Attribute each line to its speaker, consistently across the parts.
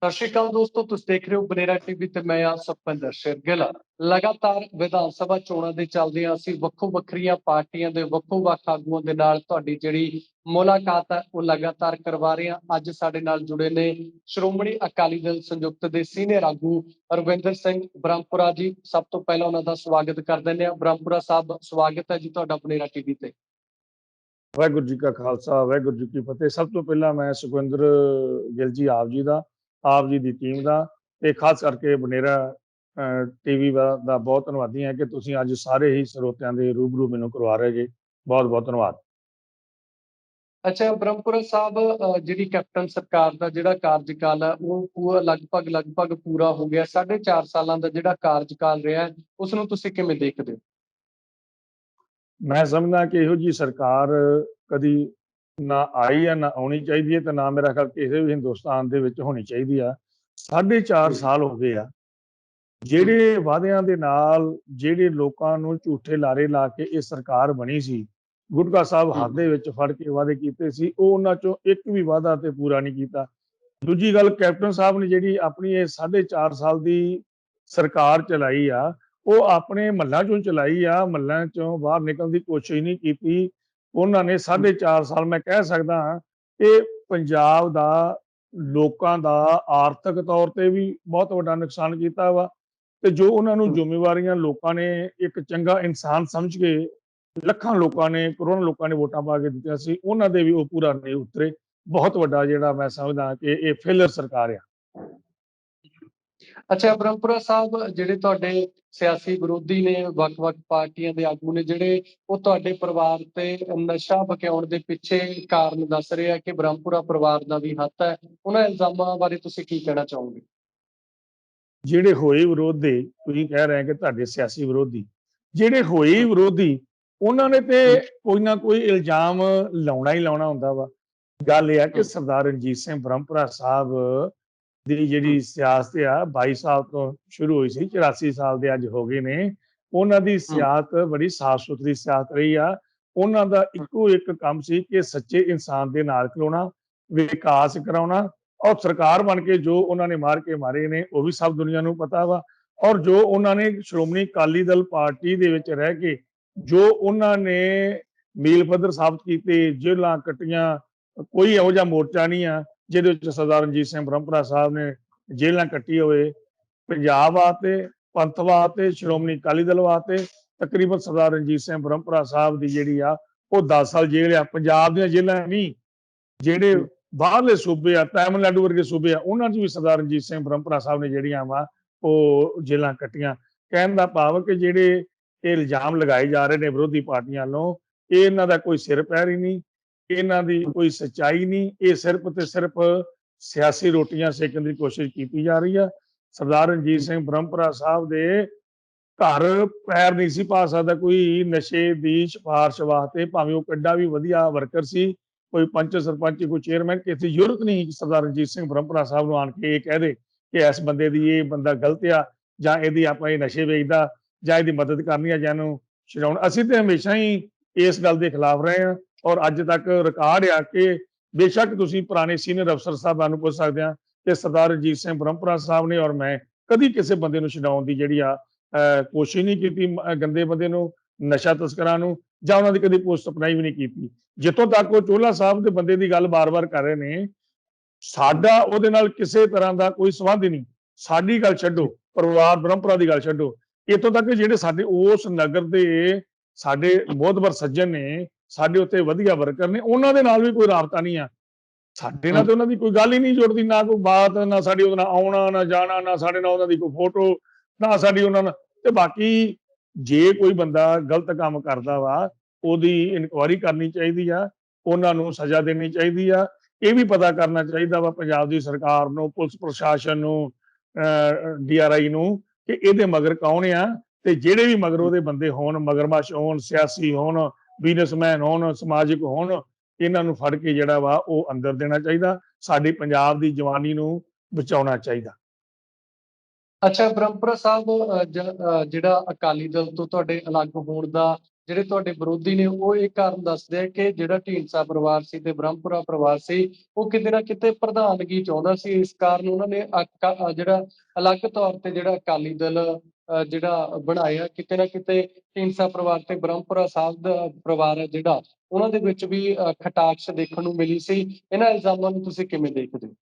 Speaker 1: ਸਤਿ ਸ਼੍ਰੀ ਅਕਾਲ ਦੋਸਤੋ, ਤੁਸੀਂ ਦੇਖ ਰਹੇ ਹੋ ਬਨੇਰਾ ਟੀਵੀ ਤੇ ਮੈਂ ਆ ਸੁਖਵਿੰਦਰ ਸਿੰਘ ਗਿੱਲ। ਲਗਾਤਾਰ ਵਿਧਾਨ ਸਭਾ ਚੋਣਾਂ ਦੇ ਚੱਲਦਿਆਂ ਅਸੀਂ ਵੱਖੋ ਵੱਖਰੀਆਂ ਪਾਰਟੀਆਂ ਦੇ ਵੱਖੋ ਵੱਖ ਆਗੂਆਂ ਦੇ ਨਾਲ ਤੁਹਾਡੀ ਜਿਹੜੀ ਮੁਲਾਕਾਤ ਹੈ ਉਹ ਲਗਾਤਾਰ ਕਰਵਾ ਰਹੇ ਹਾਂ। ਅੱਜ ਸਾਡੇ ਨਾਲ ਜੁੜੇ ਨੇ ਸ਼੍ਰੋਮਣੀ ਅਕਾਲੀ ਦਲ ਸੰਯੁਕਤ ਦੇ ਸੀਨੀਅਰ ਆਗੂ ਰਵਿੰਦਰ ਸਿੰਘ ਬ੍ਰਹਮਪੁਰਾ ਜੀ। ਸਭ ਤੋਂ ਪਹਿਲਾਂ ਉਹਨਾਂ ਦਾ ਸਵਾਗਤ ਕਰ ਦਿੰਦੇ ਹਾਂ। ਬ੍ਰਹਮਪੁਰਾ ਸਾਹਿਬ, ਸਵਾਗਤ ਹੈ ਜੀ ਤੁਹਾਡਾ ਬਨੇਰਾ ਟੀਵੀ ਤੇ।
Speaker 2: ਵਾਹਿਗੁਰੂ ਜੀ ਕਾ ਖਾਲਸਾ, ਵਾਹਿਗੁਰੂ ਜੀ ਕੀ ਫਤਿਹ। ਸਭ ਤੋਂ ਪਹਿਲਾਂ ਮੈਂ ਸੁਖਵਿੰਦਰ ਗਿੱਲ ਜੀ ਆਪ ਜੀ ਦੀ ਟੀਮ ਦਾ ਤੇ ਖਾਸ ਕਰਕੇ ਬਨੇਰਾ ਟੀਵੀ ਦਾ ਬਹੁਤ ਧੰਨਵਾਦੀ ਹਾਂ ਕਿ ਤੁਸੀਂ ਅੱਜ ਸਾਰੇ ਹੀ ਸਰੋਤਿਆਂ ਦੇ ਰੂਬਰੂ ਮੈਨੂੰ ਕਰਵਾ ਰਹੇ ਜੇ। ਬਹੁਤ ਬਹੁਤ ਧੰਨਵਾਦ।
Speaker 1: ਅੱਛਾ ਬ੍ਰਹਮਪੁਰਾ ਸਾਹਿਬ, ਜਿਹੜੀ ਕੈਪਟਨ ਸਰਕਾਰ ਦਾ ਜਿਹੜਾ ਕਾਰਜਕਾਲ ਹੈ ਉਹ ਪੂਰਾ ਲਗਭਗ ਪੂਰਾ ਹੋ ਗਿਆ। 4.5 ਸਾਲਾਂ ਦਾ ਜਿਹੜਾ ਕਾਰਜਕਾਲ ਰਿਹਾ ਉਸ ਨੂੰ ਤੁਸੀਂ ਕਿਵੇਂ ਦੇਖਦੇ ਹੋ?
Speaker 2: ਮੈਂ ਸਮਝਦਾ ਕਿ ਇਹੋ ਜਿਹੀ ਸਰਕਾਰ ਕਦੀ ਨਾ ਆਈ ਆ, ਨਾ ਆਉਣੀ ਚਾਹੀਦੀ ਹੈ, ਤੇ ਨਾ ਮੇਰਾ ਖਿਆਲ ਕਿਸੇ ਵੀ ਹਿੰਦੁਸਤਾਨ ਦੇ ਵਿੱਚ ਹੋਣੀ ਚਾਹੀਦੀ ਆ। 4.5 ਸਾਲ ਹੋ ਗਏ ਆ ਜਿਹੜੇ ਵਾਅਦਿਆਂ ਦੇ ਨਾਲ, ਜਿਹੜੇ ਲੋਕਾਂ ਨੂੰ ਝੂਠੇ ਲਾਰੇ ਲਾ ਕੇ ਇਹ ਸਰਕਾਰ ਬਣੀ ਸੀ, ਗੁਟਕਾ ਸਾਹਿਬ ਹੱਥ ਦੇ ਵਿੱਚ ਫੜ ਕੇ ਵਾਅਦੇ ਕੀਤੇ ਸੀ, ਉਹ ਉਹਨਾਂ ਚੋਂ ਇੱਕ ਵੀ ਵਾਅਦਾ ਤੇ ਪੂਰਾ ਨਹੀਂ ਕੀਤਾ। ਦੂਜੀ ਗੱਲ, ਕੈਪਟਨ ਸਾਹਿਬ ਨੇ ਜਿਹੜੀ ਆਪਣੀ ਇਹ 4.5 ਸਾਲ ਦੀ ਸਰਕਾਰ ਚਲਾਈ ਆ, ਉਹ ਆਪਣੇ ਮਹੱਲਾਂ ਚੋਂ ਚਲਾਈ ਆ। ਮਹੱਲਾਂ ਚੋਂ ਬਾਹਰ ਨਿਕਲਣ ਦੀ ਕੋਸ਼ਿਸ਼ ਨਹੀਂ ਕੀਤੀ। ਉਹਨਾਂ ਨੇ 4.5 ਸਾਲ, ਮੈਂ ਕਹਿ ਸਕਦਾ ਹਾਂ, ਇਹ ਪੰਜਾਬ ਦਾ, ਲੋਕਾਂ ਦਾ ਆਰਥਿਕ ਤੌਰ ਤੇ ਵੀ ਬਹੁਤ ਵੱਡਾ ਨੁਕਸਾਨ ਕੀਤਾ ਵਾ। ਤੇ ਜੋ ਉਹਨਾਂ ਨੂੰ ਜ਼ਿੰਮੇਵਾਰੀਆਂ ਲੋਕਾਂ ਨੇ ਇੱਕ ਚੰਗਾ ਇਨਸਾਨ ਸਮਝ ਕੇ, ਲੱਖਾਂ ਲੋਕਾਂ ਨੇ, ਕਰੋੜਾਂ ਲੋਕਾਂ ਨੇ ਵੋਟਾਂ ਪਾ ਕੇ ਦਿੱਤੀਆਂ ਸੀ, ਉਹਨਾਂ ਦੇ ਵੀ ਉਹ ਪੂਰਾ ਨਹੀਂ ਉਤਰੇ। ਬਹੁਤ ਵੱਡਾ ਜਿਹੜਾ ਮੈਂ ਸਮਝਦਾ ਕਿ ਇਹ ਫੇਲਰ ਸਰਕਾਰ ਆ।
Speaker 1: ਅੱਛਾ ਬ੍ਰਹਮਪੁਰਾ ਸਾਹਿਬ, ਜਿਹੜੇ ਤੁਹਾਡੇ ਸਿਆਸੀ ਵਿਰੋਧੀ ਨੇ, ਵੱਖ-ਵੱਖ ਪਾਰਟੀਆਂ ਦੇ ਆਗੂ ਨੇ ਜਿਹੜੇ, ਉਹ ਤੁਹਾਡੇ ਪਰਿਵਾਰ ਤੇ ਨਸ਼ਾ ਬਕਿਆਉਣ ਦੇ ਪਿੱਛੇ ਕਾਰਨ ਦੱਸ ਰਹੇ ਆ ਕਿ ਬ੍ਰਹਮਪੁਰਾ ਪਰਿਵਾਰ ਦਾ ਵੀ ਹੱਥ ਹੈ। ਉਹਨਾਂ ਇਲਜ਼ਾਮਾਂ ਬਾਰੇ ਤੁਸੀਂ ਕੀ ਕਹਿਣਾ ਚਾਹੋਗੇ?
Speaker 2: ਜਿਹੜੇ ਹੋਏ ਵਿਰੋਧੀ, ਤੁਸੀਂ ਕਹਿ ਰਹੇ ਕਿ ਤੁਹਾਡੇ ਸਿਆਸੀ ਵਿਰੋਧੀ, ਜਿਹੜੇ ਹੋਏ ਵਿਰੋਧੀ, ਉਹਨਾਂ ਨੇ ਤੇ ਕੋਈ ਨਾ ਕੋਈ ਇਲਜ਼ਾਮ ਲਾਉਣਾ ਹੀ ਲਾਉਣਾ ਹੁੰਦਾ ਵਾ। ਗੱਲ ਇਹ ਆ ਕਿ ਸਰਦਾਰ ਰਣਜੀਤ ਸਿੰਘ ਬ੍ਰਹਮਪੁਰਾ ਸਾਹਿਬ ਦੀ ਜਿਹੜੀ ਸਿਆਸਤ ਆ 22 ਸਾਲ ਤੋਂ ਸ਼ੁਰੂ ਹੋਈ ਸੀ, 84 ਸਾਲ ਦੇ ਅੱਜ ਹੋ ਗਏ ਨੇ। ਉਹਨਾਂ ਦੀ ਸਿਆਸਤ ਬੜੀ ਸਾਫ਼ ਸੁਥਰੀ ਸਿਆਸਤ ਰਹੀ ਆ। ਉਹਨਾਂ ਦਾ ਇੱਕੋ ਇੱਕ ਕੰਮ ਸੀ ਕਿ ਸੱਚੇ ਇਨਸਾਨ ਦੇ ਨਾਲ ਖਲੋਣਾ, ਵਿਕਾਸ ਕਰਾਉਣਾ, ਔਰ ਸਰਕਾਰ ਬਣ ਕੇ ਜੋ ਉਹਨਾਂ ਨੇ ਮਾਰ ਕੇ ਮਾਰੇ ਨੇ ਉਹ ਵੀ ਸਭ ਦੁਨੀਆ ਨੂੰ ਪਤਾ ਵਾ। ਔਰ ਜੋ ਉਹਨਾਂ ਨੇ ਸ਼੍ਰੋਮਣੀ ਅਕਾਲੀ ਦਲ ਪਾਰਟੀ ਦੇ ਵਿੱਚ ਰਹਿ ਕੇ ਜੋ ਉਹਨਾਂ ਨੇ ਮੀਲ ਪੱਥਰ ਸਾਬਤ ਕੀਤੇ, ਜੇਲ੍ਹਾਂ ਕੱਟੀਆਂ, ਕੋਈ ਇਹੋ ਜਿਹਾ ਮੋਰਚਾ ਨਹੀਂ ਆ ਜਿਹਦੇ ਵਿੱਚ ਸਰਦਾਰ ਰਣਜੀਤ ਸਿੰਘ ਬ੍ਰਹਮਪੁਰਾ ਸਾਹਿਬ ਨੇ ਜੇਲ੍ਹਾਂ ਕੱਟੀ ਹੋਵੇ। ਪੰਜਾਬ ਵਾਸਤੇ, ਪੰਥ ਵਾਸਤੇ, ਸ਼੍ਰੋਮਣੀ ਅਕਾਲੀ ਦਲ ਵਾਸਤੇ ਤਕਰੀਬਨ ਸਰਦਾਰ ਰਣਜੀਤ ਸਿੰਘ ਬ੍ਰਹਮਪੁਰਾ ਸਾਹਿਬ ਦੀ ਜਿਹੜੀ ਆ ਉਹ 10 ਸਾਲ ਜੇਲ੍ਹ ਆ। ਪੰਜਾਬ ਦੀਆਂ ਜੇਲ੍ਹਾਂ ਨਹੀਂ, ਜਿਹੜੇ ਬਾਹਰਲੇ ਸੂਬੇ ਆ, ਤਾਮਿਲਨਾਡੂ ਵਰਗੇ ਸੂਬੇ ਆ, ਉਹਨਾਂ 'ਚ ਵੀ ਸਰਦਾਰ ਰਣਜੀਤ ਸਿੰਘ ਬ੍ਰਹਮਪੁਰਾ ਸਾਹਿਬ ਨੇ ਜਿਹੜੀਆਂ ਵਾ ਉਹ ਜੇਲ੍ਹਾਂ ਕੱਟੀਆਂ। ਕਹਿਣ ਦਾ ਭਾਵ ਕਿ ਜਿਹੜੇ ਇਹ ਇਲਜ਼ਾਮ ਲਗਾਏ ਜਾ ਰਹੇ ਨੇ ਵਿਰੋਧੀ ਪਾਰਟੀਆਂ ਵੱਲੋਂ, ਇਹ ਇਹਨਾਂ ਦਾ ਕੋਈ ਸਿਰ ਪੈਰ ਹੀ ਨਹੀਂ, ਇਹਨਾਂ ਦੀ ਕੋਈ ਸੱਚਾਈ ਨਹੀਂ। ਇਹ ਸਿਰਫ ਤੇ ਸਿਰਫ ਸਿਆਸੀ ਰੋਟੀਆਂ ਸੇਕਣ ਦੀ ਕੋਸ਼ਿਸ਼ ਕੀਤੀ ਜਾ ਰਹੀ ਆ। ਸਰਦਾਰ ਰਣਜੀਤ ਸਿੰਘ ਬ੍ਰਹਮਪੁਰਾ ਸਾਹਿਬ ਦੇ ਘਰ ਪੈਰ ਨਹੀਂ ਸੀ ਪਾ ਸਕਦਾ ਕੋਈ ਨਸ਼ੇ ਦੀ ਸਿਫਾਰਿਸ਼ ਵਾਸਤੇ, ਭਾਵੇਂ ਉਹ ਕਿੱਡਾ ਵੀ ਵਧੀਆ ਵਰਕਰ ਸੀ, ਕੋਈ ਪੰਚ ਸਰਪੰਚ, ਕੋਈ ਚੇਅਰਮੈਨ, ਕਿਸੇ ਜ਼ਰੂਰਤ ਨਹੀਂ ਕਿ ਸਰਦਾਰ ਰਣਜੀਤ ਸਿੰਘ ਬ੍ਰਹਮਪੁਰਾ ਸਾਹਿਬ ਨੂੰ ਆਣ ਕੇ ਇਹ ਕਹਿ ਦੇ ਕਿ ਇਸ ਬੰਦੇ ਦੀ, ਇਹ ਬੰਦਾ ਗਲਤ ਆ, ਜਾਂ ਇਹਦੀ ਆਪਾਂ ਇਹ ਨਸ਼ੇ ਵੇਚਦਾ, ਜਾਂ ਇਹਦੀ ਮਦਦ ਕਰਨੀ ਆ, ਜਾਂ ਇਹਨੂੰ ਛਡਾਉਣਾ। ਅਸੀਂ ਤੇ ਹਮੇਸ਼ਾ ਹੀ ਇਸ ਗੱਲ ਦੇ ਖਿਲਾਫ ਰਹੇ ਹਾਂ। ਔਰ ਅੱਜ ਤੱਕ ਰਿਕਾਰਡ ਆ ਕਿ ਬੇਸ਼ੱਕ ਤੁਸੀਂ ਪੁਰਾਣੇ ਸੀਨੀਅਰ ਅਫਸਰ ਸਾਹਿਬਾਨ ਨੂੰ ਪੁੱਛ ਸਕਦੇ ਆ ਕਿ ਸਰਦਾਰ ਰਣਜੀਤ ਸਿੰਘ ਬ੍ਰਹਮਪੁਰਾ ਸਾਹਿਬ ਨੇ ਔਰ ਮੈਂ ਕਦੀ ਕਿਸੇ ਬੰਦੇ ਨੂੰ ਛਡਾਉਣ ਦੀ ਜਿਹੜੀ ਆ ਕੋਸ਼ਿਸ਼ ਨਹੀਂ ਕੀਤੀ, ਗੰਦੇ ਬੰਦੇ ਨੂੰ, ਨਸ਼ਾ ਤਸਕਰਾਂ ਨੂੰ, ਜਾਂ ਉਹਨਾਂ ਦੀ ਕਦੀ ਪੋਸਟ ਅਪਣਾਈ ਵੀ ਨਹੀਂ ਕੀਤੀ। ਜਿੱਥੋਂ ਤੱਕ ਉਹ ਚੋਹਲਾ ਸਾਹਿਬ ਦੇ ਬੰਦੇ ਦੀ ਗੱਲ ਬਾਰ-ਬਾਰ ਕਰ ਰਹੇ ਨੇ, ਸਾਡਾ ਉਹਦੇ ਨਾਲ ਕਿਸੇ ਤਰ੍ਹਾਂ ਦਾ ਕੋਈ ਸੰਬੰਧ ਹੀ ਨਹੀਂ। ਸਾਡੀ ਗੱਲ ਛੱਡੋ, ਪਰਿਵਾਰ ਬ੍ਰਹਮਪੁਰਾ ਦੀ ਗੱਲ ਛੱਡੋ, ਇੱਥੋਂ ਤੱਕ ਜਿਹੜੇ ਸਾਡੇ ਉਸ ਨਗਰ ਦੇ ਸਾਡੇ ਮੋਹਤਬਰ ਸੱਜਣ ਨੇ, ਸਾਡੇ ਉੱਤੇ ਵਧੀਆ ਵਰਕਰ ਨੇ, ਉਹਨਾਂ ਦੇ ਨਾਲ ਵੀ ਕੋਈ ਰਾਬਤਾ ਨਹੀਂ ਆ। ਸਾਡੇ ਨਾਲ ਤਾਂ ਉਹਨਾਂ ਦੀ ਕੋਈ ਗੱਲ ਹੀ ਨਹੀਂ ਜੁੜਦੀ, ਨਾ ਕੋਈ ਬਾਤ, ਨਾ ਸਾਡੀ ਉਹਦੇ ਨਾਲ ਆਉਣਾ ਨਾ ਜਾਣਾ, ਨਾ ਸਾਡੇ ਨਾਲ ਉਹਨਾਂ ਦੀ ਕੋਈ ਫੋਟੋ, ਨਾ ਸਾਡੀ ਉਹਨਾਂ ਨਾਲ। ਤੇ ਬਾਕੀ ਜੇ ਕੋਈ ਬੰਦਾ ਗਲਤ ਕੰਮ ਕਰਦਾ ਵਾ, ਉਹਦੀ ਇਨਕੁਆਇਰੀ ਕਰਨੀ ਚਾਹੀਦੀ ਆ, ਉਹਨਾਂ ਨੂੰ ਸਜ਼ਾ ਦੇਣੀ ਚਾਹੀਦੀ ਆ। ਇਹ ਵੀ ਪਤਾ ਕਰਨਾ ਚਾਹੀਦਾ ਵਾ ਪੰਜਾਬ ਦੀ ਸਰਕਾਰ ਨੂੰ, ਪੁਲਿਸ ਪ੍ਰਸ਼ਾਸਨ ਨੂੰ, DRI ਨੂੰ, ਕਿ ਇਹਦੇ ਮਗਰ ਕੌਣ ਆ। ਤੇ ਜਿਹੜੇ ਵੀ ਮਗਰ ਉਹਦੇ ਬੰਦੇ ਹੋਣ, ਮਗਰਮੱਛ ਹੋਣ, ਸਿਆਸੀ ਹੋਣ, ਬਿਜ਼ਨਸਮੈਨ ਹੋਣ, ਸਮਾਜਿਕ ਹੋਣ, ਇਹਨਾਂ ਨੂੰ ਫੜ ਕੇ ਜਿਹੜਾ ਵਾ ਉਹ ਅੰਦਰ ਦੇਣਾ ਚਾਹੀਦਾ। ਸਾਡੀ ਪੰਜਾਬ ਦੀ ਜਵਾਨੀ ਨੂੰ ਬਚਾਉਣਾ ਚਾਹੀਦਾ।
Speaker 1: ਅੱਛਾ ਬ੍ਰਹਮਪੁਰਾ ਸਾਹਿਬ, ਜਿਹੜਾ ਅਕਾਲੀ ਦਲ ਤੋਂ ਤੁਹਾਡੇ ਅਲੱਗ ਹੋਣ ਦਾ ਜਿਹੜੇ ਤੁਹਾਡੇ ਵਿਰੋਧੀ ਨੇ ਉਹ ਇਹ ਕਾਰਨ ਦੱਸਦੇ ਆ ਕਿ ਜਿਹੜਾ ਢੀਂਡਸਾ ਪਰਿਵਾਰ ਸੀ ਤੇ ਬ੍ਰਹਮਪੁਰਾ ਪਰਿਵਾਰ ਸੀ ਉਹ ਕਿਤੇ ਨਾ ਕਿਤੇ ਪ੍ਰਧਾਨਗੀ ਚਾਹੁੰਦਾ ਸੀ। ਇਸ ਕਾਰਨ ਉਹਨਾਂ ਨੇ ਜਿਹੜਾ ਅਲੱਗ ਤੌਰ ਤੇ ਜਿਹੜਾ ਅਕਾਲੀ ਦਲ ਜਿਹੜਾ ਬਣਾਇਆ, ਕਿਤੇ ਨਾ ਕਿਤੇ ਢੀਂਡਸਾ ਪਰਿਵਾਰ ਤੇ ਬ੍ਰਹਮਪੁਰਾ ਸਾਹਿਬ ਦਾ ਪਰਿਵਾਰ ਹੈ ਜਿਹੜਾ ਉਹਨਾਂ ਦੇ ਵਿੱਚ ਵੀ ਖਟਾਕਸ਼ ਦੇਖਣ ਨੂੰ ਮਿਲੀ ਸੀ। ਇਹਨਾਂ ਇਲਜ਼ਾਮਾਂ ਨੂੰ ਤੁਸੀਂ ਕਿਵੇਂ ਦੇਖਦੇ ਹੋ?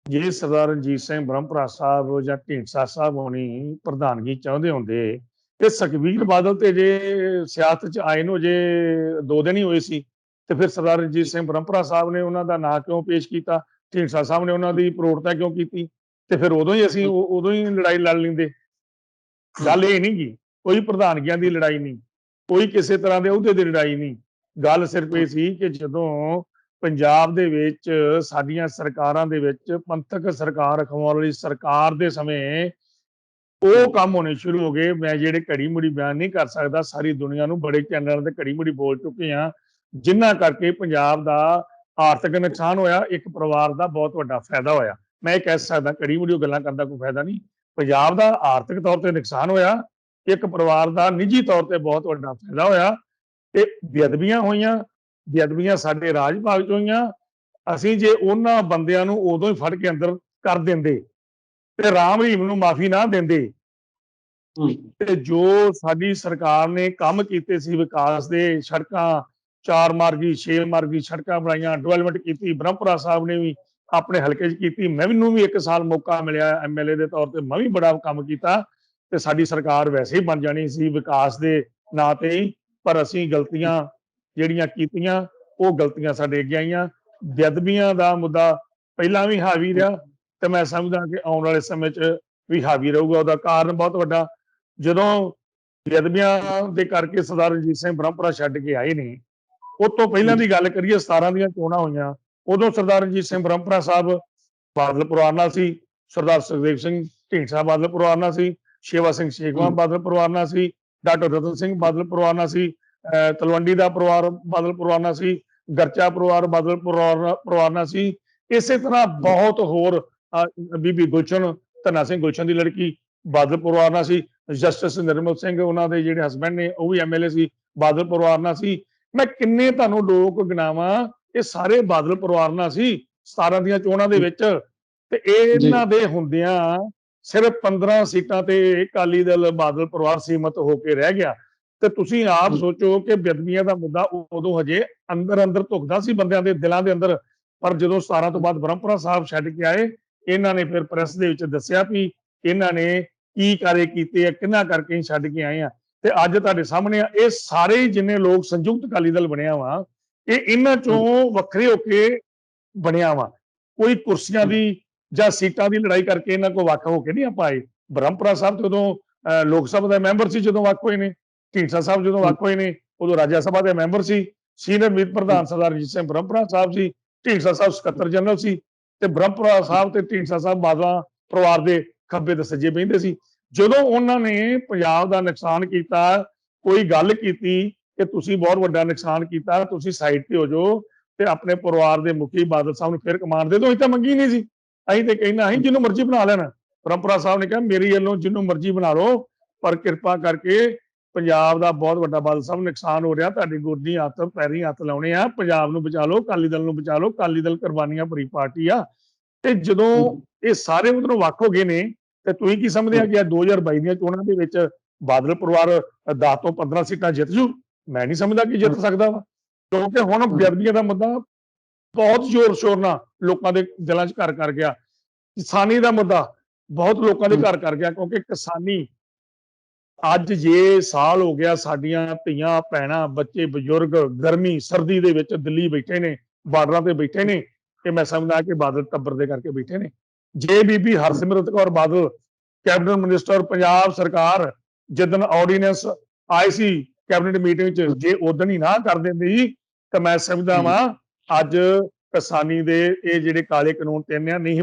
Speaker 2: ਜੇ ਸਰਦਾਰ ਰਣਜੀਤ ਸਿੰਘ ਬ੍ਰਹਮਪੁਰਾ ਸਾਹਿਬ ਜਾਂ ਢੀਂਡਸਾ ਸਾਹਿਬ ਹੋਣੀ ਪ੍ਰਧਾਨਗੀ ਚਾਹੁੰਦੇ ਹੁੰਦੇ ਤੇ ਸੁਖਬੀਰ ਬਾਦਲ ਤੇ ਜੇ ਸਿਆਸਤ ਚ ਆਏ ਨੂੰ ਜੇ 2 ਦਿਨ ਹੀ ਹੋਏ ਸੀ, ਤੇ ਫਿਰ ਸਰਦਾਰ ਰਣਜੀਤ ਸਿੰਘ ਬ੍ਰਹਮਪੁਰਾ ਸਾਹਿਬ ਨੇ ਉਹਨਾਂ ਦਾ ਨਾਂ ਕਿਉਂ ਪੇਸ਼ ਕੀਤਾ, ਢੀਂਡਸਾ ਸਾਹਿਬ ਨੇ ਉਹਨਾਂ ਦੀ ਪ੍ਰੋੜਤਾ ਕਿਉਂ ਕੀਤੀ, ਤੇ ਫਿਰ ਉਦੋਂ ਹੀ ਅਸੀਂ ਉਦੋਂ ਹੀ ਲੜਾਈ ਲੜ ਲੈਂਦੇ। ਗੱਲ ਇਹ ਨਹੀਂ ਗੀ, ਕੋਈ ਪ੍ਰਧਾਨਗੀਆਂ ਦੀ ਲੜਾਈ ਨਹੀਂ, ਕੋਈ ਕਿਸੇ ਤਰ੍ਹਾਂ ਦੇ ਅਹੁਦੇ ਦੀ ਲੜਾਈ ਨਹੀਂ। ਗੱਲ ਸਿਰਫ ਇਹ ਸੀ ਕਿ ਜਦੋਂ ਪੰਜਾਬ ਦੇ ਵਿੱਚ ਸਾਡੀਆਂ ਸਰਕਾਰਾਂ ਦੇ ਵਿੱਚ ਪੰਥਕ ਸਰਕਾਰ ਰਖਵਾਉਣ ਵਾਲੀ ਸਰਕਾਰ ਦੇ ਸਮੇਂ ਉਹ ਕੰਮ ਹੋਣੇ ਸ਼ੁਰੂ ਹੋ ਗਏ। ਮੈਂ ਜਿਹੜੇ ਘੜੀ ਮੁੜੀ ਬਿਆਨ ਨਹੀਂ ਕਰ ਸਕਦਾ, ਸਾਰੀ ਦੁਨੀਆ ਨੂੰ ਬੜੇ ਚੈਨਲਾਂ ਤੇ ਘੜੀ ਮੁੜੀ ਬੋਲ ਚੁੱਕੇ ਹਾਂ, ਜਿਨ੍ਹਾਂ ਕਰਕੇ ਪੰਜਾਬ ਦਾ ਆਰਥਿਕ ਨੁਕਸਾਨ ਹੋਇਆ, ਇੱਕ ਪਰਿਵਾਰ ਦਾ ਬਹੁਤ ਵੱਡਾ ਫਾਇਦਾ ਹੋਇਆ। ਮੈਂ ਇਹ ਕਹਿ ਸਕਦਾ, ਘੜੀ ਮੁੜੀ ਗੱਲਾਂ ਕਰਨ ਦਾ ਕੋਈ ਫਾਇਦਾ ਨਹੀਂ। ਪੰਜਾਬ ਦਾ ਆਰਥਿਕ ਤੌਰ ਤੇ ਨੁਕਸਾਨ ਹੋਇਆ, ਇੱਕ ਪਰਿਵਾਰ ਦਾ ਨਿੱਜੀ ਤੌਰ ਤੇ ਬਹੁਤ ਵੱਡਾ ਫਾਇਦਾ ਹੋਇਆ। ਤੇ ਬੇਅਦਬੀਆਂ ਹੋਈਆਂ, ਬੇਅਦਬੀਆਂ ਸਾਡੇ ਰਾਜ ਭਾਗ ਚ ਹੋਈਆਂ। ਅਸੀਂ ਜੇ ਉਹਨਾਂ ਬੰਦਿਆਂ ਨੂੰ ਉਦੋਂ ਹੀ ਫੜ ਕੇ ਅੰਦਰ ਕਰ ਦਿੰਦੇ ਤੇ ਰਾਮ ਰਹੀਮ ਨੂੰ ਮਾਫੀ ਨਾ ਦਿੰਦੇ, ਤੇ ਜੋ ਸਾਡੀ ਸਰਕਾਰ ਨੇ ਕੰਮ ਕੀਤੇ ਸੀ ਵਿਕਾਸ ਦੇ, ਸੜਕਾਂ 4 ਮਾਰਗੀ 6 ਮਾਰਗੀ ਸੜਕਾਂ ਬਣਾਈਆਂ, ਡਿਵੈਲਪਮੈਂਟ ਕੀਤੀ, ਬ੍ਰਹਮਪੁਰਾ ਸਾਹਿਬ ਨੇ ਵੀ ਆਪਣੇ ਹਲਕੇ 'ਚ ਕੀਤੀ। ਮੈਨੂੰ ਵੀ 1 ਸਾਲ ਮੌਕਾ ਮਿਲਿਆ MLA ਦੇ ਤੌਰ ਤੇ, ਮੈਂ ਵੀ ਬੜਾ ਕੰਮ ਕੀਤਾ, ਤੇ ਸਾਡੀ ਸਰਕਾਰ ਵੈਸੇ ਹੀ ਬਣ ਜਾਣੀ ਸੀ ਵਿਕਾਸ ਦੇ ਨਾਂ ਤੇ ਹੀ। ਪਰ ਅਸੀਂ ਗਲਤੀਆਂ ਜਿਹੜੀਆਂ ਕੀਤੀਆਂ, ਉਹ ਗਲਤੀਆਂ ਸਾਡੇ ਅੱਗੇ ਆਈਆਂ। ਬੇਅਦਬੀਆਂ ਦਾ ਮੁੱਦਾ ਪਹਿਲਾਂ ਵੀ ਹਾਵੀ ਰਿਹਾ, ਤੇ ਮੈਂ ਸਮਝਦਾ ਕਿ ਆਉਣ ਵਾਲੇ ਸਮੇਂ 'ਚ ਵੀ ਹਾਵੀ ਰਹੂਗਾ। ਉਹਦਾ ਕਾਰਨ ਬਹੁਤ ਵੱਡਾ, ਜਦੋਂ ਬੇਅਦਬੀਆਂ ਦੇ ਕਰਕੇ ਸਰਦਾਰ ਰਣਜੀਤ ਸਿੰਘ ਬ੍ਰਹਮਪੁਰਾ ਛੱਡ ਕੇ ਆਏ ਨੇ, ਉਸ ਤੋਂ ਪਹਿਲਾਂ ਦੀ ਗੱਲ ਕਰੀਏ, 17 ਦੀਆਂ ਚੋਣਾਂ ਹੋਈਆਂ, ਉਦੋਂ ਸਰਦਾਰ ਰਣਜੀਤ ਸਿੰਘ ਬ੍ਰਹਮਪੁਰਾ ਸਾਹਿਬ ਬਾਦਲ ਪਰਿਵਾਰ ਨਾਲ ਸੀ, ਸਰਦਾਰ ਸੁਖਦੇਵ ਸਿੰਘ ਢੀਂਡਸਾ ਬਾਦਲ ਪਰਿਵਾਰ ਨਾਲ ਸੀ, ਸ਼ੇਵਾ ਸਿੰਘ ਸ਼ੇਖਵਾਂ ਬਾਦਲ ਪਰਿਵਾਰ ਨਾਲ ਸੀ, ਡਾਕਟਰ ਰਤਨ ਸਿੰਘ ਬਾਦਲ ਪਰਿਵਾਰ ਨਾਲ ਸੀ, ਤਲਵੰਡੀ ਦਾ ਪਰਿਵਾਰ ਬਾਦਲ ਪਰਿਵਾਰ ਨਾਲ ਸੀ, ਗਰਚਾ ਪਰਿਵਾਰ ਬਾਦਲ ਪਰਿਵਾਰ ਨਾਲ ਸੀ। ਇਸੇ ਤਰ੍ਹਾਂ ਬਹੁਤ ਹੋਰ, ਬੀਬੀ ਗੁਲਸ਼ਨ, ਧੰਨਾ ਸਿੰਘ ਗੁਲਸ਼ਨ ਦੀ ਲੜਕੀ ਬਾਦਲ ਪਰਿਵਾਰ ਨਾਲ ਸੀ, ਜਸਟਿਸ ਨਿਰਮਲ ਸਿੰਘ ਉਹਨਾਂ ਦੇ ਜਿਹੜੇ ਹਸਬੈਂਡ ਨੇ ਉਹ ਵੀ MLA ਸੀ, ਬਾਦਲ ਪਰਿਵਾਰ ਨਾਲ ਸੀ। ਮੈਂ ਕਿੰਨੇ ਤੁਹਾਨੂੰ ਲੋਕ ਗਿਣਾਵਾਂ, ਇਹ ਸਾਰੇ ਬਾਦਲ ਪਰਿਵਾਰ ਨਾਲ ਸੀ 17 ਦੀਆਂ ਚੋਣਾਂ ਦੇ ਵਿੱਚ। ਤੇ ਇਹਨਾਂ ਦੇ ਹੁੰਦਿਆਂ ਸਿਰਫ 15 ਸੀਟਾਂ ਤੇ ਅਕਾਲੀ ਦਲ ਬਾਦਲ ਪਰਿਵਾਰ ਸੀਮਤ ਹੋ ਕੇ ਰਹਿ ਗਿਆ। ਤੇ ਤੁਸੀਂ ਆਪ ਸੋਚੋ ਕਿ ਬੇਅਦਬੀਆਂ ਦਾ ਮੁੱਦਾ ਉਦੋਂ ਹਜੇ ਅੰਦਰ ਅੰਦਰ ਧੁਖਦਾ ਸੀ ਬੰਦਿਆਂ ਦੇ ਦਿਲਾਂ ਦੇ ਅੰਦਰ। ਪਰ ਜਦੋਂ 17 ਤੋਂ ਬਾਅਦ ਬ੍ਰਹਮਪੁਰਾ ਸਾਹਿਬ ਛੱਡ ਕੇ ਆਏ, ਇਹਨਾਂ ਨੇ ਫਿਰ ਪ੍ਰੈਸ ਦੇ ਵਿੱਚ ਦੱਸਿਆ ਵੀ ਇਹਨਾਂ ਨੇ ਕੀ ਕਾਰੇ ਕੀਤੇ ਆ, ਕਿੰਨਾ ਕਰਕੇ ਹੀ ਛੱਡ ਕੇ ਆਏ ਆ। ਤੇ ਅੱਜ ਤੁਹਾਡੇ ਸਾਹਮਣੇ ਇਹ ਸਾਰੇ ਜਿੰਨੇ ਲੋਕ ਸੰਯੁਕਤ ਅਕਾਲੀ ਦਲ ਬਣਿਆ ਵਾ, ਇਹ ਇਹਨਾਂ ਚੋਂ ਵੱਖਰੇ ਹੋ ਕੇ ਬਣਿਆ ਵਾ। ਕੋਈ ਕੁਰਸੀਆਂ ਦੀ ਜਾਂ ਸੀਟਾਂ ਦੀ ਲੜਾਈ ਕਰਕੇ ਇਹਨਾਂ ਕੋਲ ਵੱਖ ਹੋ ਕੇ ਨਹੀਂ ਆਪਾਂ ਆਏ। ਬ੍ਰਹਮਪੁਰਾ ਸਾਹਿਬ ਤੇ ਉਦੋਂ ਲੋਕ ਸਭਾ ਦਾ ਮੈਂਬਰ ਸੀ ਜਦੋਂ ਵੱਖ ਹੋਏ ਨੇ, ਢੀਂਡਸਾ ਸਾਹਿਬ ਜਦੋਂ ਵੱਖ ਹੋਏ ਨੇ ਉਦੋਂ ਰਾਜ ਸਭਾ ਦੇ ਮੈਂਬਰ ਸੀ, ਸੀਨੀਅਰ ਮੀਤ ਪ੍ਰਧਾਨ ਸਰਦਾਰ ਰਣਜੀਤ ਸਿੰਘ ਬ੍ਰਹਮਪੁਰਾ ਸਾਹਿਬ ਸੀ, ਢੀਂਡਸਾ ਸਾਹਿਬ ਸਕੱਤਰ ਜਨਰਲ ਸੀ, ਤੇ ਬ੍ਰਹਮਪੁਰਾ ਸਾਹਿਬ ਤੇ ਢੀਂਡਸਾ ਸਾਹਿਬ ਬਾਦਲਾਂ ਪਰਿਵਾਰ ਦੇ ਖੱਬੇ ਤੇ ਸੱਜੇ ਬਹਿੰਦੇ ਸੀ। ਜਦੋਂ ਉਹਨਾਂ ਨੇ ਪੰਜਾਬ ਦਾ ਨੁਕਸਾਨ ਕੀਤਾ, ਕੋਈ ਗੱਲ ਕੀਤੀ ਕਿ ਤੁਸੀਂ ਬਹੁਤ ਵੱਡਾ ਨੁਕਸਾਨ ਕੀਤਾ, ਤੁਸੀਂ ਸਾਈਡ ਤੇ ਹੋ ਜਾਓ ਤੇ ਆਪਣੇ ਪਰਿਵਾਰ ਦੇ ਮੁਖੀ ਬਾਦਲ ਸਾਹਿਬ ਨੂੰ ਫਿਰ ਕਮਾਨ ਦੇ ਦਿਓ, ਅਸੀਂ ਤਾਂ ਮੰਗੀ ਨਹੀਂ ਸੀ, ਅਸੀਂ ਤੇ ਕਹਿਣਾ ਅਸੀਂ ਜਿਹਨੂੰ ਮਰਜ਼ੀ ਬਣਾ ਲੈਣ। ਬ੍ਰਹਮਪੁਰਾ ਸਾਹਿਬ ਨੇ ਕਿਹਾ ਮੇਰੀ ਵੱਲੋਂ ਜਿਹਨੂੰ ਮਰਜ਼ੀ ਬਣਾ ਲਓ, ਪਰ ਕਿਰਪਾ ਕਰਕੇ ਪੰਜਾਬ ਦਾ ਬਹੁਤ ਵੱਡਾ ਬਾਦਲ ਸਾਹਿਬ ਨੁਕਸਾਨ ਹੋ ਰਿਹਾ, ਤੁਹਾਡੀ ਗੋਦੀ ਹੱਥ ਪੈਰੀਂ ਹੱਥ ਲਾਉਣੇ ਆ, ਪੰਜਾਬ ਨੂੰ ਬਚਾ ਲਓ, ਅਕਾਲੀ ਦਲ ਨੂੰ ਬਚਾ ਲਓ, ਅਕਾਲੀ ਦਲ ਕੁਰਬਾਨੀਆਂ ਭਰੀ ਪਾਰਟੀ ਆ। ਤੇ ਜਦੋਂ ਇਹ ਸਾਰੇ ਉਧਰੋਂ ਵੱਖ ਹੋ ਗਏ ਨੇ, ਤੇ ਤੁਸੀਂ ਕੀ ਸਮਝਦੇ ਆ ਕਿ 2022 ਦੀਆਂ ਚੋਣਾਂ ਦੇ ਵਿੱਚ ਬਾਦਲ ਪਰਿਵਾਰ 10 ਤੋਂ 15 ਸੀਟਾਂ ਜਿੱਤ ਜੂ? ਮੈਂ ਨਹੀਂ ਸਮਝਦਾ ਕਿ ਜਿੱਤ ਸਕਦਾ ਵਾ, ਕਿਉਂਕਿ ਹੁਣ ਬੇਅਦਬੀਆਂ ਦਾ ਮੁੱਦਾ ਬਹੁਤ ਜ਼ੋਰ ਸ਼ੋਰ ਨਾਲ ਲੋਕਾਂ ਦੇ ਦਿਲਾਂ 'ਚ ਘਰ ਕਰ ਗਿਆ। ਕਿਸਾਨੀ ਦਾ ਮੁੱਦਾ ਬਹੁਤ ਲੋਕਾਂ ਦੇ ਘਰ ਕਰ ਗਿਆ, ਕਿਉਂਕਿ ਕਿਸਾਨੀ ਅੱਜ ਜੇ ਸਾਲ ਹੋ ਗਿਆ, ਸਾਡੀਆਂ ਧੀਆਂ ਭੈਣਾਂ ਬੱਚੇ ਬਜ਼ੁਰਗ ਗਰਮੀ ਸਰਦੀ ਦੇ ਵਿੱਚ ਦਿੱਲੀ ਬੈਠੇ ਨੇ, ਬਾਰਡਰਾਂ ਤੇ ਬੈਠੇ ਨੇ, ਤੇ ਮੈਂ ਸਮਝਦਾ ਕਿ ਬਾਦਲ ਟੱਬਰ ਦੇ ਕਰਕੇ ਬੈਠੇ ਨੇ। ਜੇ ਬੀਬੀ ਹਰਸਿਮਰਤ ਕੌਰ ਬਾਦਲ ਕੈਬਨਿਟ ਮਿਨਿਸਟਰ ਪੰਜਾਬ ਸਰਕਾਰ ਜਿੱਦਣ ਆਰਡੀਨੈਂਸ ਆਈ ਸੀ ਕੈਬਨਿਟ ਮੀਟਿੰਗ 'ਚ, ਜੇ ਉਦੋਂ ਹੀ ਨਾ ਕਰ ਦਿੰਦੀ ਤਾਂ ਮੈਂ ਸਮਝਦਾ ਵਾਂ ਅੱਜ ਕਿਸਾਨੀ ਦੇ ਇਹ ਜਿਹੜੇ ਕਾਲੇ ਕਾਨੂੰਨ 3 ਨਹੀਂ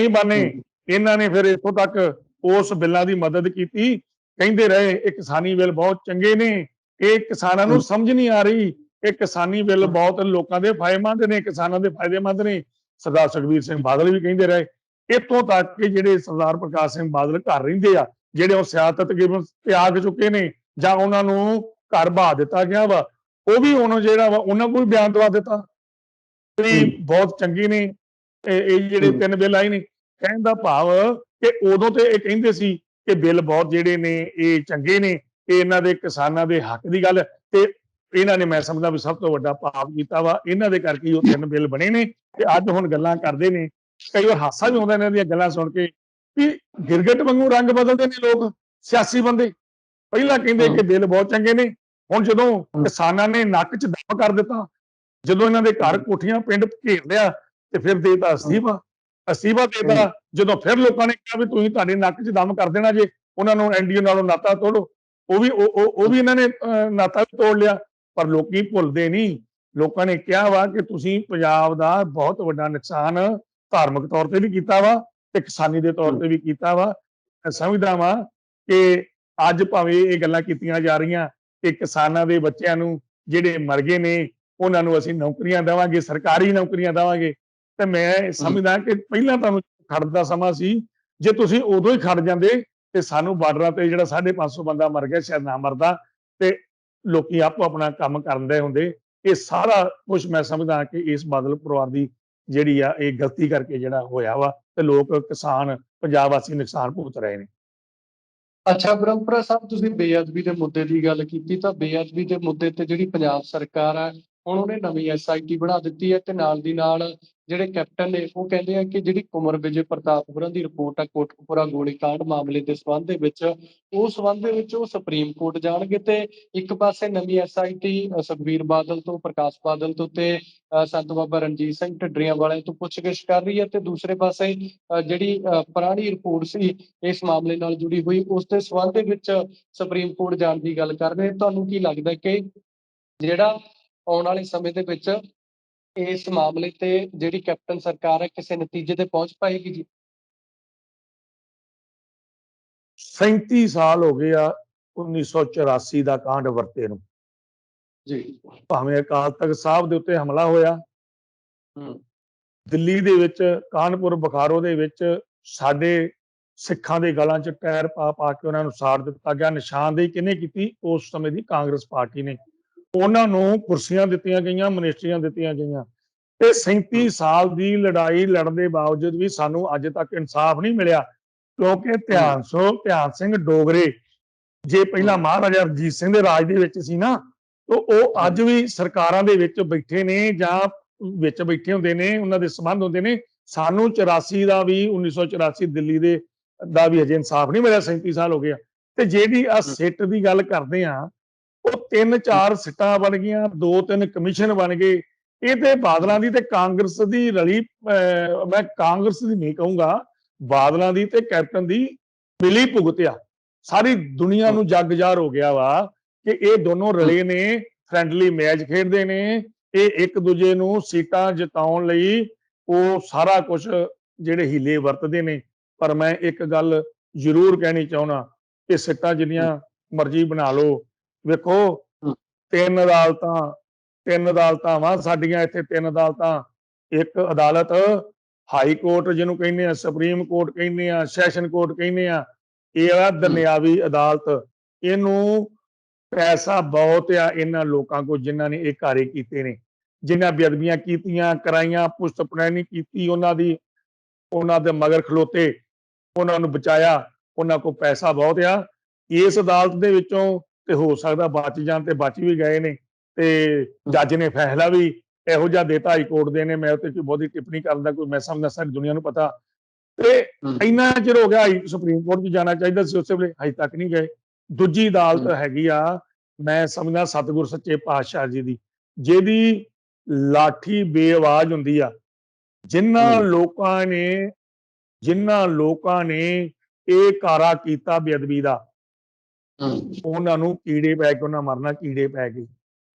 Speaker 2: ਬਣੇ। ਇਹਨਾਂ ਨੇ ਫਿਰ ਇੱਥੋਂ ਤੱਕ ਉਸ ਬਿੱਲਾਂ ਦੀ ਮਦਦ ਕੀਤੀ, ਕਹਿੰਦੇ ਰਹੇ ਇਹ ਕਿਸਾਨੀ ਬਿੱਲ ਬਹੁਤ ਚੰਗੇ ਨੇ, ਇਹ ਕਿਸਾਨਾਂ ਨੂੰ ਸਮਝ ਨਹੀਂ ਆ ਰਹੀ, ਇਹ ਕਿਸਾਨੀ ਬਿੱਲ ਬਹੁਤ ਲੋਕਾਂ ਦੇ ਫਾਇਦੇਮੰਦ ਨੇ, ਕਿਸਾਨਾਂ ਦੇ ਫਾਇਦੇਮੰਦ ਨੇ। ਸਰਦਾਰ ਸੁਖਬੀਰ ਸਿੰਘ ਬਾਦਲ ਵੀ ਕਹਿੰਦੇ ਰਹੇ, ਇੱਥੋਂ ਤੱਕ ਕਿ ਜਿਹੜੇ ਸਰਦਾਰ ਪ੍ਰਕਾਸ਼ ਸਿੰਘ ਬਾਦਲ ਘਰ ਰਹਿੰਦੇ ਆ, ਜਿਹੜੇ ਉਹ ਸਿਆਸਤ ਤੇ ਤਿਆਗ ਚੁੱਕੇ ਨੇ, ਜਾਂ ਉਹਨਾਂ ਨੂੰ ਘਰ ਬਹਾ ਦਿੱਤਾ ਗਿਆ ਵਾ, ਉਹ ਵੀ ਹੁਣ ਜਿਹੜਾ ਵਾ ਉਹਨਾਂ ਕੋਲ ਵੀ ਬਿਆਨ ਦਵਾ ਦਿੱਤਾ ਵੀ ਬਹੁਤ ਚੰਗੀ ਨੇ ਇਹ ਜਿਹੜੇ 3 ਬਿੱਲ ਆਏ ਨੇ। ਕਹਿਣ ਦਾ ਭਾਵ ਕਿ ਉਦੋਂ ਤੇ ਇਹ ਕਹਿੰਦੇ ਸੀ ਕਿ ਬਿੱਲ ਬਹੁਤ ਜਿਹੜੇ ਨੇ ਇਹ ਚੰਗੇ ਨੇ, ਇਹ ਇਹਨਾਂ ਦੇ ਕਿਸਾਨਾਂ ਦੇ ਹੱਕ ਦੀ ਗੱਲ, ਤੇ ਇਹਨਾਂ ਨੇ ਮੈਂ ਸਮਝਦਾ ਵੀ ਸਭ ਤੋਂ ਵੱਡਾ ਪਾਪ ਕੀਤਾ ਵਾ, ਇਹਨਾਂ ਦੇ ਕਰਕੇ ਉਹ 3 ਬਿੱਲ ਬਣੇ ਨੇ। ਤੇ ਅੱਜ ਹੁਣ ਗੱਲਾਂ ਕਰਦੇ ਨੇ, ਕਈ ਵਾਰ ਹਾਸਾ ਵੀ ਆਉਂਦਾ ਇਹਨਾਂ ਦੀਆਂ ਗੱਲਾਂ ਸੁਣ ਕੇ ਵੀ ਗਿਰਗਟ ਵਾਂਗੂ ਰੰਗ ਬਦਲਦੇ ਨੇ ਲੋਕ, ਸਿਆਸੀ ਬੰਦੇ। ਪਹਿਲਾਂ ਕਹਿੰਦੇ ਕਿ ਬਿੱਲ ਬਹੁਤ ਚੰਗੇ ਨੇ, ਹੁਣ ਜਦੋਂ ਕਿਸਾਨਾਂ ਨੇ ਨੱਕ 'ਚ ਦਮ ਕਰ ਦਿੱਤਾ, ਜਦੋਂ ਇਹਨਾਂ ਦੇ ਘਰ ਕੋਠੀਆਂ ਪਿੰਡ ਘੇਰ ਲਿਆ, ਤੇ ਫਿਰ ਦੇਤਾ ਅਸਤੀਫਾ ਦੇਤਾ। ਜਦੋਂ ਫਿਰ ਲੋਕਾਂ ਨੇ ਕਿਹਾ ਵੀ ਤੁਸੀਂ ਤੁਹਾਡੇ ਨੱਕ 'ਚ ਦਮ ਕਰ ਦੇਣਾ ਜੇ, ਉਹਨਾਂ ਨੂੰ ਐਨਡੀਓ ਨਾਲੋਂ ਨਾਤਾ ਤੋੜੋ, ਉਹ ਵੀ ਇਹਨਾਂ ਨੇ ਨਾਤਾ ਵੀ ਤੋੜ ਲਿਆ। ਪਰ ਲੋਕੀ ਭੁੱਲਦੇ ਨਹੀਂ, ਲੋਕਾਂ ਨੇ ਕਿਹਾ ਵਾ ਕਿ ਤੁਸੀਂ ਪੰਜਾਬ ਦਾ ਬਹੁਤ ਵੱਡਾ ਨੁਕਸਾਨ ਧਾਰਮਿਕ ਤੌਰ ਤੇ ਵੀ ਕੀਤਾ ਵਾ ਤੇ ਕਿਸਾਨੀ ਦੇ ਤੌਰ ਤੇ ਵੀ ਕੀਤਾ ਵਾ। ਮੈਂ ਸਮਝਦਾ ਵਾਂ ਕਿ ਅੱਜ ਭਾਵੇਂ ਇਹ ਗੱਲਾਂ ਕੀਤੀਆਂ ਜਾ ਰਹੀਆਂ ਕਿ ਕਿਸਾਨਾਂ ਦੇ ਬੱਚਿਆਂ ਨੂੰ ਜਿਹੜੇ ਮਰ ਗਏ ਨੇ ਉਹਨਾਂ ਨੂੰ ਅਸੀਂ ਨੌਕਰੀਆਂ ਦੇਵਾਂਗੇ, ਸਰਕਾਰੀ ਨੌਕਰੀਆਂ ਦੇਵਾਂਗੇ, ਤੇ ਮੈਂ ਸਮਝਦਾ ਕਿ ਪਹਿਲਾਂ ਤੁਹਾਨੂੰ ਖੜਨ ਦਾ ਸਮਾਂ ਸੀ, ਜੇ ਤੁਸੀਂ ਉਦੋਂ ਹੀ ਖੜ ਜਾਂਦੇ ਤੇ ਸਾਨੂੰ ਬਾਰਡਰਾਂ ਤੇ ਜਿਹੜਾ 550 ਬੰਦਾ ਮਰ ਗਿਆ, ਸ਼ਾਇਦ ਨਾ ਮਰਦਾ, ਤੇ ਲੋਕੀ ਆਪੋ ਆਪਣਾ ਕੰਮ ਕਰਨ ਦੇ ਹੁੰਦੇ। ਇਹ ਸਾਰਾ ਕੁਝ ਮੈਂ ਸਮਝਦਾ ਕਿ ਇਸ ਬਾਦਲ ਪਰਿਵਾਰ ਦੀ ਜਿਹੜੀ ਆ ਇਹ ਗਲਤੀ ਕਰਕੇ ਜਿਹੜਾ ਹੋਇਆ ਵਾ, ਤੇ ਲੋਕ ਕਿਸਾਨ ਪੰਜਾਬ ਵਾਸੀ ਨੁਕਸਾਨ ਭੁਗਤ ਰਹੇ ਨੇ।
Speaker 1: ਅੱਛਾ ਬ੍ਰਹਮਪੁਰਾ ਸਾਹਿਬ, ਤੁਸੀਂ ਬੇਅਦਬੀ ਦੇ ਮੁੱਦੇ ਦੀ ਗੱਲ ਕੀਤੀ, ਤਾਂ ਬੇਅਦਬੀ ਦੇ ਮੁੱਦੇ ਤੇ ਜਿਹੜੀ ਪੰਜਾਬ ਸਰਕਾਰ ਹੈ ਹੁਣ ਉਹਨੇ ਨਵੀਂ ਐਸਆਈਟੀ ਬਣਾ ਦਿੱਤੀ ਹੈ, ਤੇ ਨਾਲ ਦੀ ਨਾਲ ਜਿਹੜੇ ਕੈਪਟਨ ਨੇ ਉਹ ਕਹਿੰਦੇ ਆ ਕਿ ਜਿਹੜੀ ਕੁੰਵਰ ਵਿਜੇ ਪ੍ਰਤਾਪ ਹੋਰਾਂ ਦੀ ਰਿਪੋਰਟ ਆ ਕੋਟਕਪੂਰਾ ਗੋਲੀਕਾਂਡ ਮਾਮਲੇ ਦੇ ਸੰਬੰਧ ਦੇ ਵਿੱਚ, ਉਹ ਸੁਪਰੀਮ ਕੋਰਟ ਜਾਣਗੇ। ਤੇ ਇੱਕ ਪਾਸੇ ਨਵੀਂ ਐਸਆਈਟੀ ਸੁਖਬੀਰ ਬਾਦਲ ਤੋਂ, ਪ੍ਰਕਾਸ਼ ਬਾਦਲ ਤੋਂ ਤੇ ਸੰਤ ਬਾਬਾ ਰਣਜੀਤ ਸਿੰਘ ਢੱਡਰੀਆਂ ਵਾਲਿਆਂ ਤੋਂ ਪੁੱਛਗਿੱਛ ਕਰ ਰਹੀ ਹੈ, ਤੇ ਦੂਸਰੇ ਪਾਸੇ ਜਿਹੜੀ ਪੁਰਾਣੀ ਰਿਪੋਰਟ ਸੀ ਇਸ ਮਾਮਲੇ ਨਾਲ ਜੁੜੀ ਹੋਈ, ਉਸ ਦੇ ਸੰਬੰਧ ਦੇ ਵਿੱਚ ਸੁਪਰੀਮ ਕੋਰਟ ਜਾਣ ਦੀ ਗੱਲ ਕਰ ਰਹੇ। ਤੁਹਾਨੂੰ ਕੀ ਲੱਗਦਾ ਕਿ ਜਿਹੜਾ ਆਉਣ ਵਾਲੇ ਸਮੇਂ ਦੇ ਵਿੱਚ ਇਸ ਮਾਮਲੇ ਤੇ ਜਿਹੜੀ ਕੈਪਟਨ ਸਰਕਾਰ ਹੈ ਕਿਸੇ ਨਤੀਜੇ ਤੇ ਪਹੁੰਚ ਪਾਏਗੀ ਜੀ?
Speaker 2: 37 ਸਾਲ ਹੋ ਗਏ ਆ 1984 ਦਾ ਕਾਂਡ ਵਰਤੇ ਨੂੰ
Speaker 1: ਜੀ।
Speaker 2: ਭਾਵੇਂ ਅਕਾਲ ਤਖਤ ਸਾਹਿਬ ਦੇ ਉੱਤੇ ਹਮਲਾ ਹੋਇਆ, ਦਿੱਲੀ ਦੇ ਵਿੱਚ ਕਾਨਪੁਰ ਬੁਖਾਰੋ ਦੇ ਵਿੱਚ ਸਾਡੇ ਸਿੱਖਾਂ ਦੇ ਗਲਾਂ 'ਚ ਟਾਇਰ ਪਾ ਪਾ ਕੇ ਉਹਨਾਂ ਨੂੰ ਸਾੜ ਦਿੱਤਾ ਗਿਆ। ਨਿਸ਼ਾਨਦੇਹੀ ਕਿਹਨੇ ਕੀਤੀ? ਉਸ ਸਮੇਂ ਦੀ ਕਾਂਗਰਸ ਪਾਰਟੀ ਨੇ। ਉਹਨਾਂ ਨੂੰ ਕੁਰਸੀਆਂ ਦਿੱਤੀਆਂ ਗਈਆਂ, ਮਿਨਿਸਟਰੀਆਂ ਦਿੱਤੀਆਂ ਗਈਆਂ, ਤੇ 37 ਸਾਲ ਦੀ ਲੜਾਈ ਲੜਨ ਦੇ ਬਾਵਜੂਦ ਵੀ ਸਾਨੂੰ ਅੱਜ ਤੱਕ ਇਨਸਾਫ ਨਹੀਂ ਮਿਲਿਆ। ਕਿਉਂਕਿ ਧਿਆਨ ਸਿੰਘ ਡੋਗਰੇ ਜੇ ਪਹਿਲਾਂ ਮਹਾਰਾਜਾ ਰਣਜੀਤ ਸਿੰਘ ਦੇ ਰਾਜ ਦੇ ਵਿੱਚ ਸੀ ਨਾ, ਤਾਂ ਉਹ ਅੱਜ ਵੀ ਸਰਕਾਰਾਂ ਦੇ ਵਿੱਚ ਬੈਠੇ ਨੇ ਜਾਂ ਵਿੱਚ ਬੈਠੇ ਹੁੰਦੇ ਨੇ, ਉਹਨਾਂ ਦੇ ਸੰਬੰਧ ਹੁੰਦੇ ਨੇ। ਸਾਨੂੰ 84 ਦਾ ਵੀ 1984 ਦਿੱਲੀ ਦੇ ਦਾ ਵੀ ਅਜੇ ਇਨਸਾਫ ਨਹੀਂ ਮਿਲਿਆ, 37 ਸਾਲ ਹੋ ਗਏ ਆ। ਤੇ ਜਿਹੜੀ ਆ ਸਿੱਟ ਦੀ ਗੱਲ ਕਰਦੇ ਆ, ਉਹ 3-4 ਸਿੱਟਾਂ ਬਣ ਗਈਆਂ, 2-3 ਕਮਿਸ਼ਨ ਬਣ ਗਏ। ਇਹ ਤੇ ਬਾਦਲਾਂ ਦੀ ਤੇ ਕਾਂਗਰਸ ਦੀ ਰਲੀ, ਮੈਂ ਕਾਂਗਰਸ ਦੀ ਨਹੀਂ ਕਹੂੰਗਾ, ਬਾਦਲਾਂ ਦੀ ਤੇ ਕੈਪਟਨ ਦੀ ਮਿਲੀ ਭੁਗਤ ਆ। ਸਾਰੀ ਦੁਨੀਆ ਨੂੰ ਜੱਗ ਜ਼ਾਹਰ ਹੋ ਗਿਆ ਵਾ ਕਿ ਇਹ ਦੋਨੋਂ ਰਲੇ ਨੇ, ਫਰੈਂਡਲੀ ਮੈਚ ਖੇਡਦੇ ਨੇ, ਇਹ ਇੱਕ ਦੂਜੇ ਨੂੰ ਸੀਟਾਂ ਜਿਤਾਉਣ ਲਈ ਉਹ ਸਾਰਾ ਕੁਝ ਜਿਹੜੇ ਹੀਲੇ ਵਰਤਦੇ ਨੇ। ਪਰ ਮੈਂ ਇੱਕ ਗੱਲ ਜ਼ਰੂਰ ਕਹਿਣੀ ਚਾਹੁੰਦਾ ਕਿ ਸਿੱਟਾਂ ਜਿੰਨੀਆਂ ਮਰਜ਼ੀ ਬਣਾ ਲਓ, ਵੇਖੋ 3 ਅਦਾਲਤਾਂ ਵਾ ਸਾਡੀਆਂ ਇੱਥੇ, 3 ਅਦਾਲਤਾਂ। ਇੱਕ ਅਦਾਲਤ ਹਾਈ ਕੋਰਟ ਜਿਹਨੂੰ ਕਹਿੰਦੇ ਆ, ਸੁਪਰੀਮ ਕੋਰਟ ਕਹਿੰਦੇ ਆ, ਸੈਸ਼ਨ ਕੋਰਟ ਕਹਿੰਦੇ ਆ, ਇਹ ਆ ਦੁਨਿਆਵੀ ਅਦਾਲਤ। ਇਹਨੂੰ ਪੈਸਾ ਬਹੁਤ ਆ ਇਹਨਾਂ ਲੋਕਾਂ ਕੋਲ ਜਿਨ੍ਹਾਂ ਨੇ ਇਹ ਕਾਰੇ ਕੀਤੇ ਨੇ, ਜਿਨ੍ਹਾਂ ਬੇਅਦਬੀਆਂ ਕੀਤੀਆਂ, ਕਰਾਈਆਂ, ਪੁਸ਼ਤ ਪੁਨੈਣੀ ਕੀਤੀ, ਉਹਨਾਂ ਦੇ ਮਗਰ ਖਲੋਤੇ, ਉਹਨਾਂ ਨੂੰ ਬਚਾਇਆ, ਉਹਨਾਂ ਕੋਲ ਪੈਸਾ ਬਹੁਤ ਆ। ਇਸ ਅਦਾਲਤ ਦੇ ਵਿੱਚੋਂ ਤੇ ਹੋ ਸਕਦਾ ਬਚ ਜਾਣ, ਤੇ ਬਚ ਵੀ ਗਏ ਨੇ, ਤੇ ਜੱਜ ਨੇ ਫੈਸਲਾ ਵੀ ਇਹੋ ਜਿਹਾ ਦੇਤਾ ਹਾਈ ਕੋਰਟ ਦੇ ਨੇ। ਮੈਂ ਉੱਤੇ ਕੋਈ ਬਹੁਤੀ ਟਿੱਪਣੀ ਕਰਨ ਦਾ ਕੋਈ, ਮੈਂ ਸਮਝਦਾ ਸਾਰੀ ਦੁਨੀਆ ਨੂੰ ਪਤਾ। ਤੇ ਇੰਨਾ ਚਿਰ ਹੋ ਗਿਆ ਸੁਪਰੀਮ ਕੋਰਟ 'ਚ ਜਾਣਾ ਚਾਹੀਦਾ ਸੀ ਉਸੇ ਵੇਲੇ, ਹਜੇ ਤੱਕ ਨਹੀਂ ਗਏ। ਦੂਜੀ ਅਦਾਲਤ ਹੈਗੀ ਆ, ਮੈਂ ਸਮਝਦਾ ਸਤਿਗੁਰ ਸੱਚੇ ਪਾਤਸ਼ਾਹ ਜੀ ਦੀ, ਜਿਹਦੀ ਲਾਠੀ ਬੇਆਵਾਜ਼ ਹੁੰਦੀ ਆ। ਜਿਨ੍ਹਾਂ ਲੋਕਾਂ ਨੇ ਇਹ ਕਾਰਾ ਕੀਤਾ ਬੇਅਦਬੀ ਦਾ, ਉਹਨਾਂ ਨੂੰ ਕੀੜੇ ਪੈ ਕੇ, ਉਹਨਾਂ ਮਰਨਾ ਕੀੜੇ ਪੈ ਗਏ।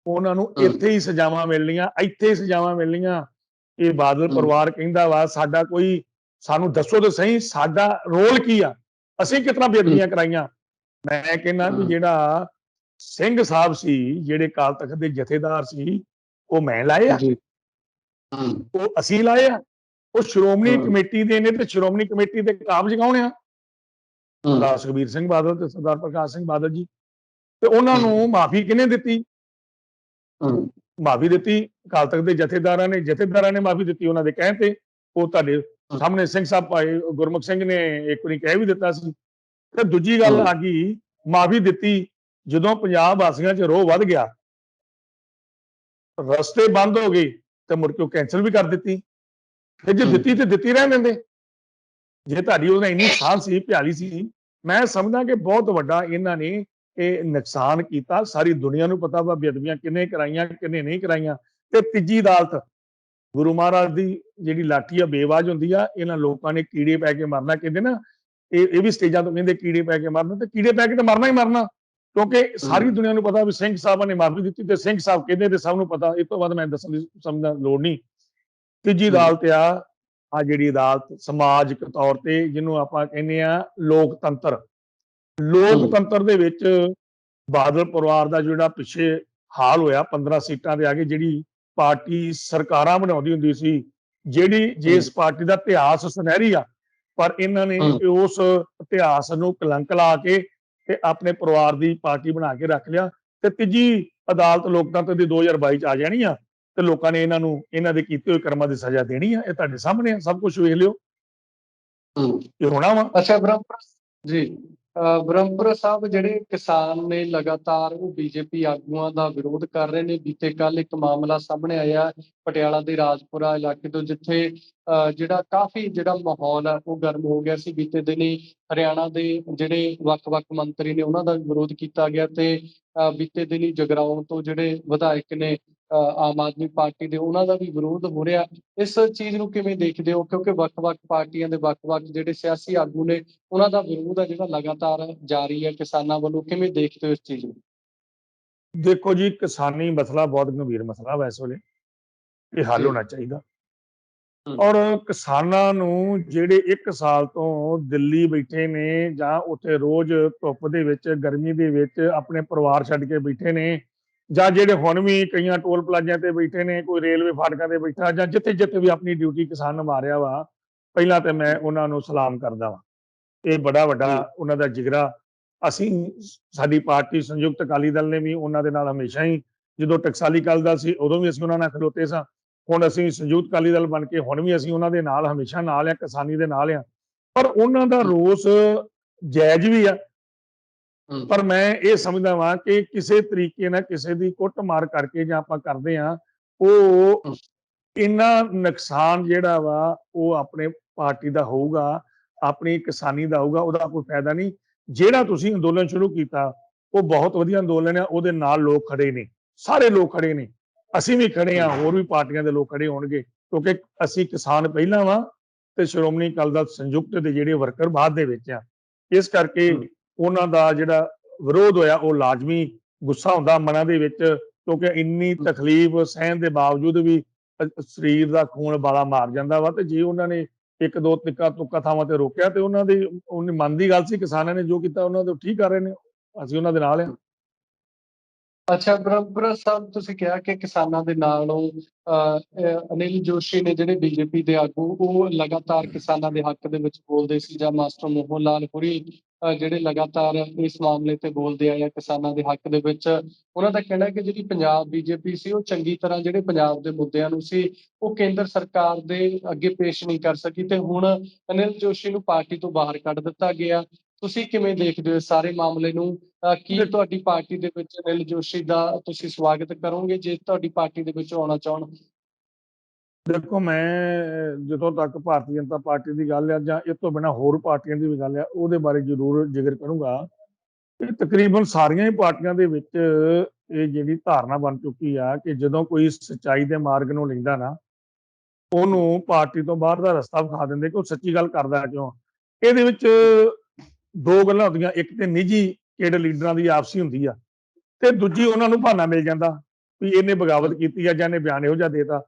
Speaker 2: ਉਹਨਾਂ ਨੂੰ ਇੱਥੇ ਹੀ ਸਜ਼ਾਵਾਂ ਮਿਲਣੀਆਂ, ਇੱਥੇ ਹੀ ਸਜ਼ਾਵਾਂ ਮਿਲਣੀਆਂ। ਇਹ ਬਾਦਲ ਪਰਿਵਾਰ ਕਹਿੰਦਾ ਵਾ ਸਾਡਾ ਕੋਈ, ਸਾਨੂੰ ਦੱਸੋ ਤਾਂ ਸਹੀ ਸਾਡਾ ਰੋਲ ਕੀ ਆ, ਅਸੀਂ ਕਿਤਨਾ ਬੇਅਦਬੀਆਂ ਕਰਾਈਆਂ। ਮੈਂ ਕਹਿੰਦਾ ਵੀ ਜਿਹੜਾ ਸਿੰਘ ਸਾਹਿਬ ਸੀ, ਜਿਹੜੇ ਅਕਾਲ ਤਖਤ ਦੇ ਜਥੇਦਾਰ ਸੀ, ਉਹ ਮੈਂ ਲਾਏ ਆ, ਉਹ ਅਸੀਂ ਲਾਏ ਆ, ਉਹ ਸ਼੍ਰੋਮਣੀ ਕਮੇਟੀ ਦੇ ਨੇ, ਤੇ ਸ਼੍ਰੋਮਣੀ ਕਮੇਟੀ ਦੇ ਕਾਬਜ਼ ਕੌਣ ਆ? ਸਰਦਾਰ ਸੁਖਬੀਰ ਸਿੰਘ ਬਾਦਲ ਤੇ ਸਰਦਾਰ ਪ੍ਰਕਾਸ਼ ਸਿੰਘ ਬਾਦਲ ਜੀ। ਤੇ ਉਹਨਾਂ ਨੂੰ ਮਾਫੀ ਕਿਹਨੇ ਦਿੱਤੀ?
Speaker 1: ਹੂੰ
Speaker 2: ਮਾਫੀ ਦਿੱਤੀ ਅਕਾਲ ਤਖਤ ਦੇ ਜਥੇਦਾਰਾਂ ਨੇ ਮਾਫੀ ਦਿੱਤੀ ਉਹਨਾਂ ਦੇ ਕਹਿਣ ਤੇ। ਉਹ ਤੁਹਾਡੇ ਸਾਹਮਣੇ ਸਿੰਘ ਸਾਹਿਬ ਭਾਈ ਗੁਰਮੁਖ ਸਿੰਘ ਨੇ ਇੱਕ ਵਾਰੀ ਕਹਿ ਵੀ ਦਿੱਤਾ ਸੀ। ਤੇ ਦੂਜੀ ਗੱਲ ਆ ਗਈ, ਮਾਫੀ ਦਿੱਤੀ ਜਦੋਂ ਪੰਜਾਬ ਵਾਸੀਆਂ 'ਚ ਰੋਹ ਵੱਧ ਗਿਆ, ਰਸਤੇ ਬੰਦ ਹੋ ਗਏ, ਤੇ ਮੁੜ ਕੇ ਉਹ ਕੈਂਸਲ ਵੀ ਕਰ ਦਿੱਤੀ। ਤੇ ਜੇ ਦਿੱਤੀ ਤੇ ਦਿੱਤੀ ਰਹਿਣ ਦਿੰਦੇ। ਜੇ ਤੁਹਾਡੀ ਉਹਨਾਂ ਇੰਨੀ ਸਾਂਝ ਸੀ, ਭਿਆਲੀ ਸੀ, ਮੈਂ ਸਮਝਦਾ ਕਿ ਬਹੁਤ ਵੱਡਾ ਇਹਨਾਂ ਨੇ ਇਹ ਨੁਕਸਾਨ ਕੀਤਾ। ਸਾਰੀ ਦੁਨੀਆ ਨੂੰ ਪਤਾ ਵਾ ਬੇਅਦਬੀਆਂ ਕਿੰਨੇ ਕਰਾਈਆਂ, ਕਿੰਨੇ ਨਹੀਂ ਕਰਾਈਆਂ। ਤੇ ਤੀਜੀ ਅਦਾਲਤ ਗੁਰੂ ਮਹਾਰਾਜ ਦੀ ਜਿਹੜੀ ਲਾਠੀ ਆ ਬੇਵਾਜ ਹੁੰਦੀ ਆ। ਇਹਨਾਂ ਲੋਕਾਂ ਨੇ ਕੀੜੇ ਪੈ ਕੇ ਮਰਨਾ, ਕਹਿੰਦੇ ਨਾ, ਇਹ ਵੀ ਸਟੇਜਾਂ ਤੋਂ ਕਹਿੰਦੇ ਕੀੜੇ ਪੈ ਕੇ ਮਰਨਾ, ਤੇ ਕੀੜੇ ਪੈ ਕੇ ਤਾਂ ਮਰਨਾ ਹੀ ਮਰਨਾ। ਕਿਉਂਕਿ ਸਾਰੀ ਦੁਨੀਆ ਨੂੰ ਪਤਾ ਵੀ ਸਿੰਘ ਸਾਹਿਬਾਂ ਨੇ ਮਾਫੀ ਦਿੱਤੀ, ਤੇ ਸਿੰਘ ਸਾਹਿਬ ਕਹਿੰਦੇ ਤੇ ਸਭ ਨੂੰ ਪਤਾ। ਇਸ ਤੋਂ ਬਾਅਦ ਮੈਂ ਦੱਸਣ ਦੀ ਸਮਝਦਾ ਲੋੜ ਨਹੀਂ। ਤੀਜੀ ਅਦਾਲਤ ਆ ਜਿਹੜੀ ਅਦਾਲਤ ਸਮਾਜਿਕ ਤੌਰ ਤੇ, ਜਿਹਨੂੰ ਆਪਾਂ ਕਹਿੰਦੇ ਆ ਲੋਕਤੰਤਰ। ਲੋਕਤੰਤਰ ਦੇ ਵਿੱਚ ਬਾਦਲ ਪਰਿਵਾਰ ਦਾ ਜਿਹੜਾ ਪਿੱਛੇ ਹਾਲ ਹੋਇਆ 15 ਸੀਟਾਂ ਦੇ ਆ ਕੇ, ਜਿਹੜੀ ਪਾਰਟੀ ਸਰਕਾਰਾਂ ਬਣਾਉਂਦੀ ਹੁੰਦੀ ਸੀ, ਜਿਹੜੀ ਜਿਸ ਪਾਰਟੀ ਦਾ ਇਤਿਹਾਸ ਸੁਨਹਿਰੀ ਆ, ਪਰ ਇਹਨਾਂ ਨੇ ਉਸ ਇਤਿਹਾਸ ਨੂੰ ਕਲੰਕ ਲਾ ਕੇ ਤੇ ਆਪਣੇ ਪਰਿਵਾਰ ਦੀ ਪਾਰਟੀ ਬਣਾ ਕੇ ਰੱਖ ਲਿਆ। ਤੇ ਤੀਜੀ ਅਦਾਲਤ ਲੋਕਤੰਤਰ ਦੀ 2022 ਚ ਆ ਜਾਣੀ ਆ, ਤੇ ਲੋਕਾਂ ਨੇ ਇਹਨਾਂ ਨੂੰ ਇਹਨਾਂ ਦੇ ਕੀਤੇ ਹੋਏ ਕਰਮਾਂ ਦੀ ਸਜ਼ਾ ਦੇਣੀ ਆ। ਇਹ ਤੁਹਾਡੇ ਸਾਹਮਣੇ ਆ, ਸਭ ਕੁਝ ਵੇਖ ਲਿਓ। ਇਹ ਹੋਣਾ ਵਾ।
Speaker 1: ਅੱਛਾ ਬ੍ਰਹਮਪੁਰ ਜੀ, ਬ੍ਰਹਮਪੁਰ ਸਾਹਿਬ ਜਿਹੜੇ ਕਿਸਾਨ ਨੇ ਲਗਾਤਾਰ ਉਹ ਬੀਜੇਪੀ ਆਗੂਆਂ ਦਾ ਵਿਰੋਧ ਕਰ ਰਹੇ ਨੇ। ਬੀਤੇ ਕੱਲ ਇੱਕ ਮਾਮਲਾ ਸਾਹਮਣੇ ਆਇਆ ਪਟਿਆਲਾ ਦੇ ਰਾਜਪੁਰਾ ਇਲਾਕੇ ਤੋਂ, ਜਿੱਥੇ ਜਿਹੜਾ ਕਾਫੀ ਜਿਹੜਾ ਮਾਹੌਲ ਹੈ ਉਹ ਗਰਮ ਹੋ ਗਿਆ ਸੀ। ਬੀਤੇ ਦਿਨੀ ਹਰਿਆਣਾ ਦੇ ਜਿਹੜੇ ਵੱਖ-ਵੱਖ ਮੰਤਰੀ ਨੇ ਉਹਨਾਂ ਦਾ ਵੀ ਵਿਰੋਧ ਕੀਤਾ ਗਿਆ, ਤੇ ਬੀਤੇ ਦਿਨੀ ਜਗਰਾਉਂ ਤੋਂ ਜਿਹੜੇ ਵਿਧਾਇਕ ਨੇ ਆਮ ਆਦਮੀ ਪਾਰਟੀ ਦੇ, ਉਹਨਾਂ ਦਾ ਵੀ ਵਿਰੋਧ ਹੋ ਰਿਹਾ। ਇਸ ਚੀਜ਼ ਨੂੰ ਕਿਵੇਂ ਦੇਖਦੇ ਹੋ? ਕਿਉਂਕਿ ਵੱਖ-ਵੱਖ ਪਾਰਟੀਆਂ ਦੇ ਵੱਖ-ਵੱਖ ਜਿਹੜੇ ਸਿਆਸੀ ਆਗੂ ਨੇ, ਉਹਨਾਂ ਦਾ ਵਿਰੋਧ ਹੈ ਜਿਹੜਾ ਲਗਾਤਾਰ ਜਾਰੀ ਹੈ ਕਿਸਾਨਾਂ ਵੱਲੋਂ। ਕਿਵੇਂ ਦੇਖਦੇ ਹੋ ਇਸ ਚੀਜ਼ ਨੂੰ?
Speaker 2: ਦੇਖੋ ਜੀ, ਕਿਸਾਨੀ ਮਸਲਾ ਬਹੁਤ ਗੰਭੀਰ ਮਸਲਾ ਵਾ ਇਸ ਵੇਲੇ। ਇਹ ਹੱਲ ਹੋਣਾ ਚਾਹੀਦਾ। ਔਰ ਕਿਸਾਨਾਂ ਨੂੰ ਜਿਹੜੇ 1 ਸਾਲ ਤੋਂ ਦਿੱਲੀ ਬੈਠੇ ਨੇ, ਜਾਂ ਉੱਥੇ ਰੋਜ਼ ਧੁੱਪ ਦੇ ਵਿੱਚ, ਗਰਮੀ ਦੇ ਵਿੱਚ ਆਪਣੇ ਪਰਿਵਾਰ ਛੱਡ ਕੇ ਬੈਠੇ ਨੇ, ਜਾਂ ਜਿਹੜੇ ਹੁਣ ਵੀ ਕਈਆਂ ਟੋਲ ਪਲਾਜ਼ਿਆਂ ਤੇ ਬੈਠੇ ਨੇ, ਕੋਈ ਰੇਲਵੇ ਫਾਟਕਾਂ ਤੇ ਬੈਠਾ, ਜਾਂ ਜਿੱਥੇ ਵੀ ਆਪਣੀ ਡਿਊਟੀ ਕਿਸਾਨ ਨਿਭਾ ਰਿਹਾ ਵਾ, ਪਹਿਲਾਂ ਤੇ ਮੈਂ ਉਹਨਾਂ ਨੂੰ ਸਲਾਮ ਕਰਦਾ ਵਾਂ। ਇਹ ਬੜਾ ਵੱਡਾ ਉਹਨਾਂ ਦਾ ਜਿਗਰਾ। ਅਸੀਂ ਸਾਡੀ ਪਾਰਟੀ ਸੰਯੁਕਤ ਅਕਾਲੀ ਦਲ ਨੇ ਵੀ ਉਹਨਾਂ ਦੇ ਨਾਲ ਹਮੇਸ਼ਾ ਹੀ, ਜਦੋਂ ਟਕਸਾਲੀ ਅਕਾਲੀ ਦਲ ਸੀ ਉਦੋਂ ਵੀ ਅਸੀਂ ਉਹਨਾਂ ਨਾਲ ਖਲੋਤੇ ਸਾਂ। ਹੁਣ ਅਸੀਂ ਸੰਯੁਕਤ ਅਕਾਲੀ ਦਲ ਬਣ ਕੇ ਹੁਣ ਵੀ ਅਸੀਂ ਉਹਨਾਂ ਦੇ ਨਾਲ ਹਮੇਸ਼ਾ ਨਾਲ ਆ, ਕਿਸਾਨੀ ਦੇ ਨਾਲ ਆ। ਪਰ ਉਹਨਾਂ ਦਾ ਰੋਸ ਜਾਇਜ਼ ਵੀ ਆ। ਪਰ ਮੈਂ ਇਹ ਸਮਝਦਾ ਵਾਂ ਕਿ ਕਿਸੇ ਤਰੀਕੇ ਨਾਲ ਕਿਸੇ ਦੀ ਕੁੱਟਮਾਰ ਕਰਕੇ ਜਾਂ ਆਪਾਂ ਕਰਦੇ ਆ, ਉਹ ਇੰਨਾ ਨੁਕਸਾਨ ਜਿਹੜਾ ਵਾ ਉਹ ਆਪਣੇ ਪਾਰਟੀ ਦਾ ਹੋਊਗਾ, ਆਪਣੀ ਕਿਸਾਨੀ ਦਾ ਹੋਊਗਾ। ਉਹਦਾ ਕੋਈ ਫਾਇਦਾ ਨਹੀਂ। ਜਿਹੜਾ ਤੁਸੀਂ ਅੰਦੋਲਨ ਸ਼ੁਰੂ ਕੀਤਾ ਉਹ ਬਹੁਤ ਵਧੀਆ ਅੰਦੋਲਨ ਆ। ਉਹਦੇ ਨਾਲ ਲੋਕ ਖੜੇ ਨੇ, ਸਾਰੇ ਲੋਕ ਖੜੇ ਨੇ, ਅਸੀਂ ਵੀ ਖੜੇ ਆ, ਹੋਰ ਵੀ ਪਾਰਟੀਆਂ ਦੇ ਲੋਕ ਖੜੇ ਹੋਣਗੇ, ਕਿਉਂਕਿ ਅਸੀਂ ਕਿਸਾਨ ਪਹਿਲਾਂ ਵਾਂ ਤੇ ਸ਼੍ਰੋਮਣੀ ਅਕਾਲੀ ਦਲ ਸੰਯੁਕਤ ਦੇ ਜਿਹੜੇ ਵਰਕਰ ਬਾਅਦ ਦੇ ਵਿੱਚ ਆ। ਇਸ ਕਰਕੇ ਉਹਨਾਂ ਦਾ ਜਿਹੜਾ ਵਿਰੋਧ ਹੋਇਆ ਉਹ ਲਾਜ਼ਮੀ ਗੁੱਸਾ ਹੁੰਦਾ ਮਨਾਂ ਦੇ ਵਿੱਚ, ਕਿਉਂਕਿ ਇੰਨੀ ਤਕਲੀਫ ਸਹਿਣ ਦੇ ਬਾਵਜੂਦ ਵੀ ਸਰੀਰ ਦਾ ਖੂਨ ਬਾਲਾ ਮਾਰ ਜਾਂਦਾ ਵਾ। ਤੇ ਜੇ ਉਹਨਾਂ ਨੇ 1-2 ਤੁੱਕਾ ਥਾਵਾਂ ਤੇ ਰੋਕਿਆ, ਤੇ ਉਹਨਾਂ ਦੇ ਉਹਨੇ ਮਨ ਦੀ ਗੱਲ ਸੀ। ਕਿਸਾਨਾਂ ਨੇ ਜੋ ਕੀਤਾ ਉਹਨਾਂ ਦੇ ਠੀਕ ਕਰ ਰਹੇ ਨੇ, ਅਸੀਂ ਉਹਨਾਂ ਦੇ ਨਾਲ ਆ।
Speaker 1: ਅੱਛਾ ਬ੍ਰਹਮਪੁਰਾ ਸਾਹਿਬ, ਤੁਸੀਂ ਕਿਹਾ ਕਿ ਕਿਸਾਨਾਂ ਦੇ ਨਾਲੋਂ ਅਨਿਲ ਜੋਸ਼ੀ ਨੇ ਜਿਹੜੇ ਬੀਜੇਪੀ ਦੇ ਆਗੂ, ਉਹ ਲਗਾਤਾਰ ਕਿਸਾਨਾਂ ਦੇ ਹੱਕ ਦੇ ਵਿੱਚ ਬੋਲਦੇ ਸੀ, ਜਾਂ ਮਾਸਟਰ ਮੋਹਨ ਲਾਲ ਹੋਰੀ ਜਿਹੜੇ ਲਗਾਤਾਰ ਇਸ ਮਾਮਲੇ ਤੇ ਬੋਲਦੇ ਆਏ ਆ ਕਿਸਾਨਾਂ ਦੇ ਹੱਕ ਦੇ ਵਿੱਚ। ਉਹਨਾਂ ਦਾ ਕਹਿਣਾ ਹੈ ਕਿ ਜਿਹੜੀ ਪੰਜਾਬ ਬੀਜੇਪੀ ਸੀ ਉਹ ਚੰਗੀ ਤਰ੍ਹਾਂ ਜਿਹੜੇ ਪੰਜਾਬ ਦੇ ਮੁੱਦਿਆਂ ਨੂੰ ਸੀ ਉਹ ਕੇਂਦਰ ਸਰਕਾਰ ਦੇ ਅੱਗੇ ਪੇਸ਼ ਨਹੀਂ ਕਰ ਸਕੀ, ਤੇ ਹੁਣ ਅਨਿਲ ਜੋਸ਼ੀ ਨੂੰ ਪਾਰਟੀ ਤੋਂ ਬਾਹਰ ਕੱਢ ਦਿੱਤਾ ਗਿਆ। ਤੁਸੀਂ ਕਿਵੇਂ ਦੇਖਦੇ ਹੋ ਇਸ ਸਾਰੇ ਮਾਮਲੇ ਨੂੰ? ਕੀ ਤੁਹਾਡੀ ਪਾਰਟੀ ਦੇ ਵਿੱਚ ਅਨਿਲ ਜੋਸ਼ੀ ਦਾ ਤੁਸੀਂ ਸਵਾਗਤ ਕਰੋਗੇ ਜੇ ਤੁਹਾਡੀ ਪਾਰਟੀ ਦੇ ਵਿੱਚ ਆਉਣਾ ਚਾਹਣ?
Speaker 2: ਦੇਖੋ, ਮੈਂ ਜਦੋਂ ਤੱਕ ਭਾਰਤੀ ਜਨਤਾ ਪਾਰਟੀ ਦੀ ਗੱਲ ਆ, ਜਾਂ ਇਸ ਤੋਂ ਬਿਨਾਂ ਹੋਰ ਪਾਰਟੀਆਂ ਦੀ ਵੀ ਗੱਲ ਆ, ਉਹਦੇ ਬਾਰੇ ਜ਼ਰੂਰ ਜ਼ਿਕਰ ਕਰੂੰਗਾ। ਇਹ ਤਕਰੀਬਨ ਸਾਰੀਆਂ ਹੀ ਪਾਰਟੀਆਂ ਦੇ ਵਿੱਚ ਇਹ ਜਿਹੜੀ ਧਾਰਨਾ ਬਣ ਚੁੱਕੀ ਆ ਕਿ ਜਦੋਂ ਕੋਈ ਸੱਚਾਈ ਦੇ ਮਾਰਗ ਨੂੰ ਲੈਂਦਾ ਨਾ, ਉਹਨੂੰ ਪਾਰਟੀ ਤੋਂ ਬਾਹਰ ਦਾ ਰਸਤਾ ਵਿਖਾ ਦਿੰਦੇ ਕਿ ਉਹ ਸੱਚੀ ਗੱਲ ਕਰਦਾ ਕਿਉਂ। ਇਹਦੇ ਵਿੱਚ 2 ਗੱਲਾਂ ਹੁੰਦੀਆਂ, ਇੱਕ ਤੇ ਨਿੱਜੀ ਕਿਹੜੇ ਲੀਡਰਾਂ ਦੀ ਆਪਸੀ ਹੁੰਦੀ ਆ, ਤੇ ਦੂਜੀ ਉਹਨਾਂ ਨੂੰ ਬਹਾਨਾ ਮਿਲ ਜਾਂਦਾ ਵੀ ਇਹਨੇ ਬਗਾਵਤ ਕੀਤੀ ਆ, ਜਾਂ ਇਹਨੇ ਬਿਆਨ ਇਹੋ ਜਿਹਾ ਦੇਤਾ।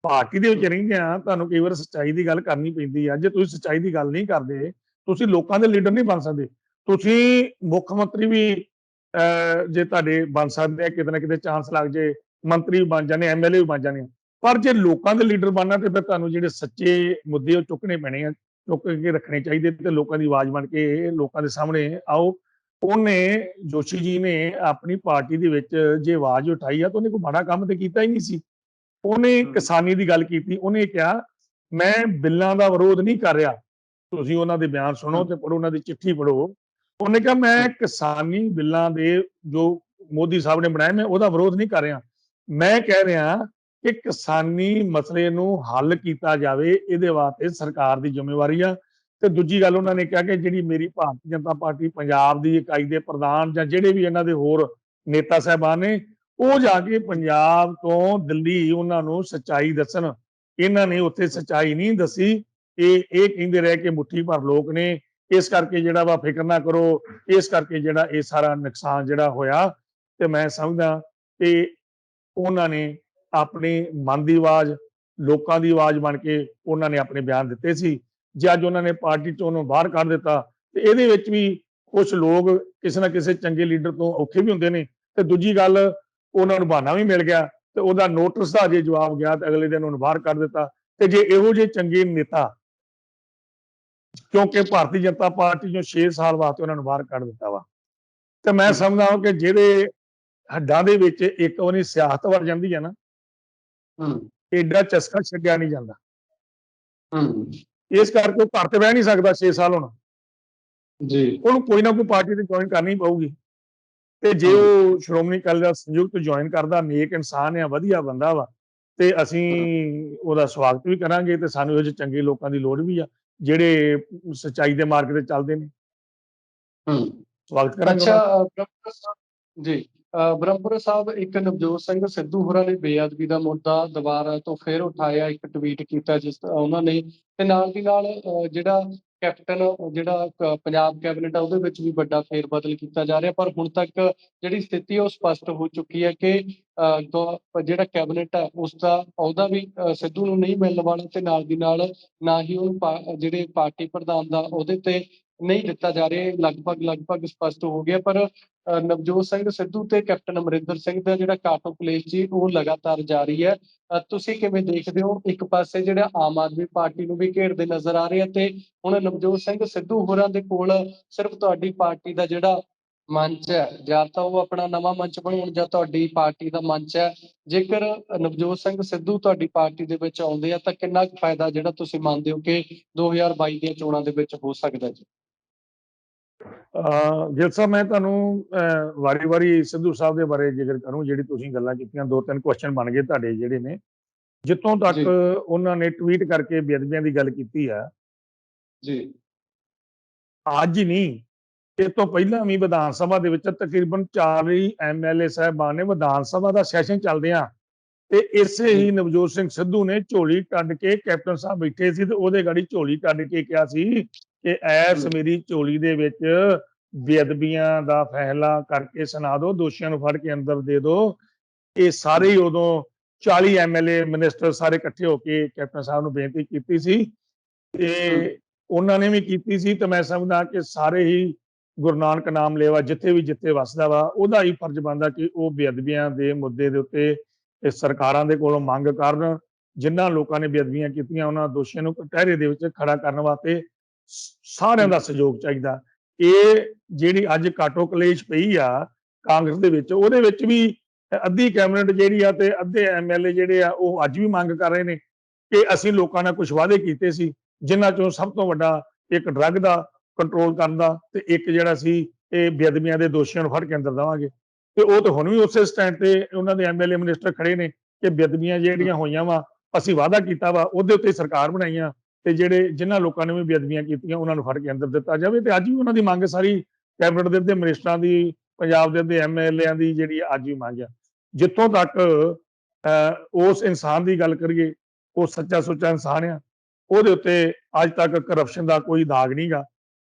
Speaker 2: ਪਾਰਟੀ ਦੇ ਵਿੱਚ ਰਹਿੰਦੇ ਆ, ਤੁਹਾਨੂੰ ਕਈ ਵਾਰ ਸੱਚਾਈ ਦੀ ਗੱਲ ਕਰਨੀ ਪੈਂਦੀ ਆ। ਜੇ ਤੁਸੀਂ ਸੱਚਾਈ ਦੀ ਗੱਲ ਨਹੀਂ ਕਰਦੇ, ਤੁਸੀਂ ਲੋਕਾਂ ਦੇ ਲੀਡਰ ਨਹੀਂ ਬਣ ਸਕਦੇ। ਤੁਸੀਂ ਮੁੱਖ ਮੰਤਰੀ ਵੀ ਜੇ ਤੁਹਾਡੇ ਬਣ ਸਕਦੇ ਆ, ਕਿਤੇ ਨਾ ਕਿਤੇ ਚਾਂਸ ਲੱਗ ਜੇ, ਮੰਤਰੀ ਵੀ ਬਣ ਜਾਂਦੇ, MLA ਵੀ ਬਣ ਜਾਂਦੇ ਆ। ਪਰ ਜੇ ਲੋਕਾਂ ਦੇ ਲੀਡਰ ਬਣਨਾ, ਤੇ ਫਿਰ ਤੁਹਾਨੂੰ ਜਿਹੜੇ ਸੱਚੇ ਮੁੱਦੇ ਉਹ ਚੁੱਕਣੇ ਪੈਣੇ ਆ, ਚੁੱਕ ਕੇ ਰੱਖਣੇ ਚਾਹੀਦੇ, ਤੇ ਲੋਕਾਂ ਦੀ ਆਵਾਜ਼ ਬਣ ਕੇ ਲੋਕਾਂ ਦੇ ਸਾਹਮਣੇ ਆਓ। ਉਹਨੇ ਜੋਸ਼ੀ ਜੀ ਨੇ ਆਪਣੀ ਪਾਰਟੀ ਦੇ ਵਿੱਚ ਜੇ ਆਵਾਜ਼ ਉਠਾਈ ਆ ਤਾਂ ਉਹਨੇ ਕੋਈ ਮਾੜਾ ਕੰਮ ਤੇ ਕੀਤਾ ਹੀ ਨਹੀਂ ਸੀ। ਉਹਨੇ ਕਿਸਾਨੀ ਦੀ ਗੱਲ ਕੀਤੀ। ਉਹਨੇ ਕਿਹਾ ਮੈਂ ਬਿੱਲਾਂ ਦਾ ਵਿਰੋਧ ਨਹੀਂ ਕਰ ਰਿਹਾ। ਤੁਸੀਂ ਉਹਨਾਂ ਦੇ ਬਿਆਨ ਸੁਣੋ ਤੇ ਪੜ੍ਹੋ, ਉਹਨਾਂ ਦੀ ਚਿੱਠੀ ਪੜ੍ਹੋ। ਉਹਨੇ ਕਿਹਾ ਮੈਂ ਕਿਸਾਨੀ ਬਿੱਲਾਂ ਦੇ ਜੋ ਮੋਦੀ ਸਾਹਿਬ ਨੇ ਬਣਾਏ ਮੈਂ ਉਹਦਾ ਵਿਰੋਧ ਨਹੀਂ ਕਰ ਰਿਹਾ। ਮੈਂ ਕਹਿ ਰਿਹਾ ਕਿ ਕਿਸਾਨੀ ਮਸਲੇ ਨੂੰ ਹੱਲ ਕੀਤਾ ਜਾਵੇ, ਇਹਦੇ ਵਾਸਤੇ ਸਰਕਾਰ ਦੀ ਜ਼ਿੰਮੇਵਾਰੀ ਆ। ਤੇ ਦੂਜੀ ਗੱਲ ਉਹਨਾਂ ਨੇ ਕਿਹਾ ਕਿ ਜਿਹੜੀ ਮੇਰੀ ਭਾਰਤੀ ਜਨਤਾ ਪਾਰਟੀ ਪੰਜਾਬ ਦੀ ਇਕਾਈ ਦੇ ਪ੍ਰਧਾਨ ਜਾਂ ਜਿਹੜੇ ਵੀ ਇਹਨਾਂ ਦੇ ਹੋਰ ਨੇਤਾ ਸਾਹਿਬਾਨ ਨੇ, ਉਹ ਜਾ ਕੇ ਪੰਜਾਬ ਤੋਂ ਦਿੱਲੀ ਉਹਨਾਂ ਨੂੰ ਸੱਚਾਈ ਦੱਸਣ। ਇਹਨਾਂ ਨੇ ਉੱਥੇ ਸੱਚਾਈ ਨਹੀਂ ਦੱਸੀ। ਇਹ ਕਹਿੰਦੇ ਰਹੇ ਕਿ ਮੁੱਠੀ ਭਰ ਲੋਕ ਨੇ, ਇਸ ਕਰਕੇ ਜਿਹੜਾ ਵਾ ਫਿਕਰ ਨਾ ਕਰੋ, ਇਸ ਕਰਕੇ ਜਿਹੜਾ ਇਹ ਸਾਰਾ ਨੁਕਸਾਨ ਜਿਹੜਾ ਹੋਇਆ। ਤੇ ਮੈਂ ਸਮਝਦਾ ਕਿ ਉਹਨਾਂ ਨੇ ਆਪਣੇ ਮਨ ਦੀ ਆਵਾਜ਼, ਲੋਕਾਂ ਦੀ ਆਵਾਜ਼ ਬਣ ਕੇ ਉਹਨਾਂ ਨੇ ਆਪਣੇ ਬਿਆਨ ਦਿੱਤੇ ਸੀ। ਜੇ ਅੱਜ ਉਹਨਾਂ ਨੇ ਪਾਰਟੀ ਚੋਂ ਉਹਨੂੰ ਬਾਹਰ ਕੱਢ ਦਿੱਤਾ ਤੇ ਇਹਦੇ ਵਿੱਚ ਵੀ ਕੁਝ ਲੋਕ ਕਿਸੇ ਨਾ ਕਿਸੇ ਚੰਗੇ ਲੀਡਰ ਤੋਂ ਔਖੇ ਵੀ ਹੁੰਦੇ ਨੇ। ਤੇ ਦੂਜੀ ਗੱਲ, ਉਹਨਾਂ ਨੂੰ ਬਹਾਨਾ ਵੀ ਮਿਲ ਗਿਆ ਤੇ ਉਹਦਾ ਨੋਟਿਸ ਦਾ ਜੇ ਜਵਾਬ ਗਿਆ ਤੇ ਅਗਲੇ ਦਿਨ ਉਹਨੂੰ ਬਾਹਰ ਕੱਢ ਦਿੱਤਾ। ਤੇ ਜੇ ਇਹੋ ਜਿਹੇ ਚੰਗੇ ਨੇਤਾ, ਕਿਉਂਕਿ ਭਾਰਤੀ ਜਨਤਾ ਪਾਰਟੀ ਚੋਂ 6 ਸਾਲ ਵਾਸਤੇ ਉਹਨਾਂ ਨੂੰ ਬਾਹਰ ਕੱਢ ਦਿੱਤਾ ਵਾ, ਤੇ ਮੈਂ ਸਮਝਦਾ ਹਾਂ ਕਿ ਜਿਹੜੇ ਹੱਡਾਂ ਦੇ ਵਿੱਚ ਇੱਕ ਵਾਰੀ ਸਿਆਸਤ ਵੜ ਜਾਂਦੀ ਹੈ ਨਾ, ਏਡਾ ਚਸਕਾ ਛੱਡਿਆ ਨਹੀਂ ਜਾਂਦਾ। ਇਸ ਕਰਕੇ ਉਹ ਘਰ ਤੇ ਬਹਿ ਨਹੀਂ ਸਕਦਾ 6 ਸਾਲ ਹੁਣ।
Speaker 1: ਜੀ
Speaker 2: ਉਹਨੂੰ ਕੋਈ ਨਾ ਕੋਈ ਪਾਰਟੀ ਤੇ ਜੁਆਇਨ ਕਰਨੀ ਪਊਗੀ। ਤੇ ਜੇ ਉਹ ਸ਼੍ਰੋਮਣੀ ਅਕਾਲੀ ਦਲ ਸੰਯੁਕਤ ਜੁਆਇਨ ਕਰਦਾ, ਨੇਕ ਇਨਸਾਨ ਆ, ਵਧੀਆ ਬੰਦਾ ਵਾ, ਤੇ ਅਸੀਂ ਉਹਦਾ ਸਵਾਗਤ ਵੀ ਕਰਾਂਗੇ। ਤੇ ਸਾਨੂੰ ਇਹੋ ਜਿਹੇ ਚੰਗੇ ਲੋਕਾਂ ਦੀ ਲੋੜ ਵੀ ਆ ਜਿਹੜੇ ਸੱਚਾਈ ਦੇ ਮਾਰਗ ਤੇ ਚੱਲਦੇ ਨੇ। ਸਵਾਗਤ ਕਰਾਂਗੇ
Speaker 1: ਅੱਛਾ,
Speaker 2: ਉਹਨਾਂ ਦਾ।
Speaker 1: ਬ੍ਰਹਮਪੁਰ ਸਾਹਿਬ ਜੀ, ਬ੍ਰਹਮਪੁਰ ਸਾਹਿਬ ਇੱਕ ਨਵਜੋਤ ਸਿੰਘ ਸਿੱਧੂ ਹੋਰਾਂ ਨੇ ਬੇਅਦਬੀ ਦਾ ਮੁੱਦਾ ਦੁਬਾਰਾ ਤੋਂ ਫਿਰ ਉਠਾਇਆ, ਇੱਕ ਟਵੀਟ ਕੀਤਾ ਜਿਸ ਉਹਨਾਂ ਨੇ, ਤੇ ਨਾਲ ਦੀ ਨਾਲ ਜਿਹੜਾ ਕੈਪਟਨ ਜਿਹੜਾ ਪੰਜਾਬ ਕੈਬਨਿਟ ਆ ਉਹਦੇ ਵਿੱਚ ਵੀ ਵੱਡਾ ਫੇਰ ਬਦਲ ਕੀਤਾ ਜਾ ਰਿਹਾ। ਪਰ ਹੁਣ ਤੱਕ ਜਿਹੜੀ ਸਥਿਤੀ ਉਹ ਸਪਸ਼ਟ ਹੋ ਚੁੱਕੀ ਹੈ ਕਿ ਜਿਹੜਾ ਕੈਬਨਿਟ ਹੈ ਉਸ ਦਾ ਅਹੁਦਾ ਵੀ ਸਿੱਧੂ ਨੂੰ ਨਹੀਂ ਮਿਲਣ ਵਾਲਾ, ਤੇ ਨਾਲ ਦੀ ਨਾਲ ਨਾ ਹੀ ਉਹਨੂੰ ਜਿਹੜੇ ਪਾਰਟੀ ਪ੍ਰਧਾਨ ਦਾ ਉਹਦੇ ਤੇ ਨਹੀਂ ਦਿੱਤਾ ਜਾ ਰਿਹਾ। ਲਗਭਗ ਸਪਸ਼ਟ ਹੋ ਗਿਆ। ਪਰ ਨਵਜੋਤ ਸਿੰਘ ਸਿੱਧੂ ਤੇ ਕੈਪਟਨ ਅਮਰਿੰਦਰ ਸਿੰਘ ਦਾ ਜਿਹੜਾ ਕਾਟੋ ਕਲੇਸ਼ ਜੀ ਉਹ ਲਗਾਤਾਰ ਜਾਰੀ ਹੈ। ਤੁਸੀਂ ਕਿਵੇਂ ਦੇਖਦੇ ਹੋ? ਇੱਕ ਪਾਸੇ ਜਿਹੜਾ ਆਮ ਆਦਮੀ ਪਾਰਟੀ ਨੂੰ ਵੀ ਘੇਰਦੇ ਨਜ਼ਰ ਆ ਰਹੇ ਆ, ਤੇ ਹੁਣ ਨਵਜੋਤ ਸਿੰਘ ਸਿੱਧੂ ਹੋਰਾਂ ਦੇ ਕੋਲ ਸਿਰਫ ਤੁਹਾਡੀ ਪਾਰਟੀ ਦਾ ਜਿਹੜਾ ਮੰਚ ਹੈ, ਜਾਂ ਤਾਂ ਉਹ ਆਪਣਾ ਨਵਾਂ ਮੰਚ ਬਣਾਉਣ ਜਾਂ ਤੁਹਾਡੀ ਪਾਰਟੀ ਦਾ ਮੰਚ ਹੈ। ਜੇਕਰ ਨਵਜੋਤ ਸਿੰਘ ਸਿੱਧੂ ਤੁਹਾਡੀ ਪਾਰਟੀ ਦੇ ਵਿੱਚ ਆਉਂਦੇ ਆ ਤਾਂ ਕਿੰਨਾ ਕੁ ਫਾਇਦਾ ਜਿਹੜਾ ਤੁਸੀਂ ਮੰਨਦੇ ਹੋ ਕਿ 2022 ਦੀਆਂ ਚੋਣਾਂ ਦੇ ਵਿੱਚ ਹੋ ਸਕਦਾ ਜੀ?
Speaker 2: ਗਿਲ ਸਾਹਿਬ, ਮੈਂ ਤੁਹਾਨੂੰ ਵਾਰੀ-ਵਾਰੀ ਸਿੱਧੂ ਸਾਹਿਬ ਦੇ ਬਾਰੇ ਜ਼ਿਕਰ ਕਰੂੰ। ਜਿਹੜੀ ਤੁਸੀਂ ਗੱਲਾਂ ਕੀਤੀਆਂ, 2-3 ਕੁਐਸਚਨ ਬਣ ਗਏ ਤੁਹਾਡੇ ਜਿਹੜੇ ਨੇ। ਜਿੱਥੋਂ ਤੱਕ
Speaker 1: ਜੀ
Speaker 2: ਉਹਨਾਂ ਨੇ ਟਵੀਟ ਕਰਕੇ ਬੇਅਦਬੀਆਂ ਦੀ ਗੱਲ ਕੀਤੀ ਆ,
Speaker 1: ਜੀ
Speaker 2: ਅੱਜ ਹੀ ਨਹੀਂ, ਇਸ ਤੋਂ ਪਹਿਲਾਂ ਵੀ ਵਿਧਾਨ ਸਭਾ ਦੇ ਵਿੱਚ ਤਕਰੀਬਨ 40 ਐਮਐਲਏ ਸਾਹਿਬਾਨ ਨੇ ਵਿਧਾਨ ਸਭਾ ਦਾ ਸੈਸ਼ਨ ਚੱਲਦਿਆਂ ਤੇ ਇਸੇ ਹੀ ਨਵਜੋਤ ਸਿੰਘ ਸਿੱਧੂ ਨੇ ਝੋਲੀ ਕੱਢ ਕੇ, ਕੈਪਟਨ ਸਾਹਿਬ ਬੈਠੇ ਸੀ ਤੇ ਉਹਦੇ ਗਾੜੀ ਝੋਲੀ ਕੱਢ ਕੇ ਕਿਹਾ ਸੀ ਕਿ ਐਸ ਮੇਰੀ ਝੋਲੀ ਦੇ ਵਿੱਚ ਬੇਅਦਬੀਆਂ ਦਾ ਫੈਸਲਾ ਕਰਕੇ ਸੁਣਾ ਦਿਓ, ਦੋਸ਼ੀਆਂ ਨੂੰ ਫੜ ਕੇ ਅੰਦਰ ਦੇ ਦਿਓ। ਇਹ ਸਾਰੇ ਹੀ ਉਦੋਂ 40 ਐਮਐਲਏ ਮਿਨਿਸਟਰ ਸਾਰੇ ਇਕੱਠੇ ਹੋ ਕੇ ਕੈਪਟਨ ਸਾਹਿਬ ਨੂੰ ਬੇਨਤੀ ਕੀਤੀ ਸੀ ਤੇ ਉਹਨਾਂ ਨੇ ਵੀ ਕੀਤੀ ਸੀ। ਤੇ ਮੈਂ ਸਮਝਦਾ ਕਿ ਸਾਰੇ ਹੀ ਗੁਰੂ ਨਾਨਕ ਨਾਮ ਲੇਵਾ ਜਿੱਥੇ ਵਸਦਾ ਵਾ, ਉਹਦਾ ਹੀ ਫਰਜ਼ ਬਣਦਾ ਕਿ ਉਹ ਬੇਅਦਬੀਆਂ ਦੇ ਮੁੱਦੇ ਦੇ ਉੱਤੇ ਸਰਕਾਰਾਂ ਦੇ ਕੋਲੋਂ ਮੰਗ ਕਰਨ। ਜਿਨ੍ਹਾਂ ਲੋਕਾਂ ਨੇ ਬੇਅਦਬੀਆਂ ਕੀਤੀਆਂ ਉਹਨਾਂ ਦੋਸ਼ੀਆਂ ਨੂੰ ਕਟਹਿਰੇ ਦੇ ਵਿੱਚ ਖੜਾ ਕਰਨ ਵਾਸਤੇ ਸਾਰਿਆਂ ਦਾ ਸਹਿਯੋਗ ਚਾਹੀਦਾ। ਇਹ ਜਿਹੜੀ ਅੱਜ ਕਾਟੋ ਕਲੇਸ਼ ਪਈ ਆ ਕਾਂਗਰਸ ਦੇ ਵਿੱਚ, ਉਹਦੇ ਵਿੱਚ ਵੀ ਅੱਧੀ ਕੈਬਨਿਟ ਜਿਹੜੀ ਆ ਤੇ ਅੱਧੇ ਐਮਐਲਏ ਜਿਹੜੇ ਆ ਉਹ ਅੱਜ ਵੀ ਮੰਗ ਕਰ ਰਹੇ ਨੇ ਕਿ ਅਸੀਂ ਲੋਕਾਂ ਨਾਲ ਕੁਝ ਵਾਅਦੇ ਕੀਤੇ ਸੀ, ਜਿਨ੍ਹਾਂ ਚੋਂ ਸਭ ਤੋਂ ਵੱਡਾ ਇੱਕ ਡਰੱਗ ਦਾ ਕੰਟਰੋਲ ਕਰਨ ਦਾ ਤੇ ਇੱਕ ਜਿਹੜਾ ਸੀ ਇਹ ਬੇਅਦਬੀਆਂ ਦੇ ਦੋਸ਼ੀਆਂ ਨੂੰ ਫੜ ਕੇ ਅੰਦਰ ਦੇਵਾਂਗੇ। ਤੇ ਉਹ ਤਾਂ ਹੁਣ ਵੀ ਉਸੇ ਸਟੈਂਡ ਤੇ ਉਹਨਾਂ ਦੇ ਐਮਐਲਏ ਮਿਨਿਸਟਰ ਖੜੇ ਨੇ ਕਿ ਬੇਅਦਬੀਆਂ ਜਿਹੜੀਆਂ ਹੋਈਆਂ ਵਾ, ਅਸੀਂ ਵਾਅਦਾ ਕੀਤਾ ਵਾ, ਉਹਦੇ ਉੱਤੇ ਸਰਕਾਰ ਬਣਾਈਆਂ, ਤੇ ਜਿਨ੍ਹਾਂ ਲੋਕਾਂ ਨੇ ਵੀ ਬੇਅਦਬੀਆਂ ਕੀਤੀਆਂ ਉਹਨਾਂ ਨੂੰ ਫੜ ਕੇ ਅੰਦਰ ਦਿੱਤਾ ਜਾਵੇ। ਤੇ ਅੱਜ ਵੀ ਉਹਨਾਂ ਦੀ ਮੰਗ ਸਾਰੀ ਕੈਬਨਿਟ ਦੇ ਅੱਧੇ ਮਿਨਿਸਟਰਾਂ ਦੀ, ਪੰਜਾਬ ਦੇ ਅੱਧੇ ਐਮਐਲਏਆਂ ਦੀ ਜਿਹੜੀ ਅੱਜ ਵੀ ਮੰਗ ਆ। ਜਿੱਥੋਂ ਤੱਕ ਉਸ ਇਨਸਾਨ ਦੀ ਗੱਲ ਕਰੀਏ, ਉਹ ਸੱਚਾ ਸੁੱਚਾ ਇਨਸਾਨ ਆ, ਉਹਦੇ ਉੱਤੇ ਅੱਜ ਤੱਕ ਕਰਪਸ਼ਨ ਦਾ ਕੋਈ ਦਾਗ ਨਹੀਂਗਾ।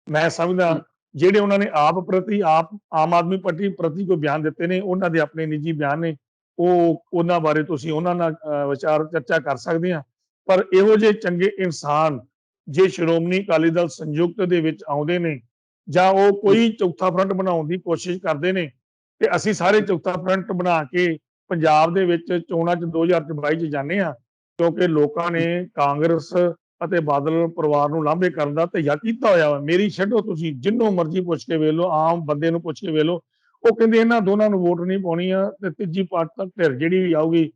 Speaker 2: ਮੈਂ ਸਮਝਦਾ ਜਿਹੜੇ ਉਹਨਾਂ ਨੇ ਆਮ ਆਦਮੀ ਪਾਰਟੀ ਪ੍ਰਤੀ ਕੋਈ ਬਿਆਨ ਦਿੱਤੇ ਨੇ, ਉਹਨਾਂ ਦੇ ਆਪਣੇ ਨਿੱਜੀ ਬਿਆਨ ਨੇ, ਉਹ ਉਹਨਾਂ ਬਾਰੇ ਤੁਸੀਂ ਉਹਨਾਂ ਨਾਲ ਵਿਚਾਰ ਚਰਚਾ ਕਰ ਸਕਦੇ ਆ। ਪਰ ਇਹੋ ਜਿਹੇ ਚੰਗੇ ਇਨਸਾਨ ਜੇ ਸ਼੍ਰੋਮਣੀ ਅਕਾਲੀ ਦਲ ਸੰਯੁਕਤ ਦੇ ਵਿੱਚ ਆਉਂਦੇ ਨੇ ਜਾਂ ਉਹ ਕੋਈ ਚੌਥਾ ਫਰੰਟ ਬਣਾਉਣ ਦੀ ਕੋਸ਼ਿਸ਼ ਕਰਦੇ ਨੇ, ਤੇ ਅਸੀਂ ਸਾਰੇ ਚੌਥਾ ਫਰੰਟ ਬਣਾ ਕੇ ਪੰਜਾਬ ਦੇ ਵਿੱਚ ਚੋਣਾਂ 'ਚ 2022 'ਚ ਜਾਂਦੇ ਆ। ਕਿਉਂਕਿ ਲੋਕਾਂ ਨੇ ਕਾਂਗਰਸ ਅਤੇ ਬਾਦਲ ਪਰਿਵਾਰ ਨੂੰ ਲਾਂਭੇ ਕਰਨ ਦਾ ਧਈਆ ਕੀਤਾ ਹੋਇਆ ਵਾ। ਮੇਰੀ ਛੱਡੋ, ਤੁਸੀਂ ਜਿੰਨੂੰ ਮਰਜ਼ੀ ਪੁੱਛ ਕੇ ਵੇਖ ਲਓ, ਆਮ ਬੰਦੇ ਨੂੰ ਪੁੱਛ ਕੇ ਵੇਖ ਲਓ, ਉਹ ਕਹਿੰਦੇ ਇਹਨਾਂ ਦੋਨਾਂ ਨੂੰ ਵੋਟ ਨਹੀਂ ਪਾਉਣੀ ਆ ਤੇ ਤੀਜੀ ਪਾਰਟੀ ਧਿਰ ਜਿਹੜੀ ਵੀ ਆਊਗੀ,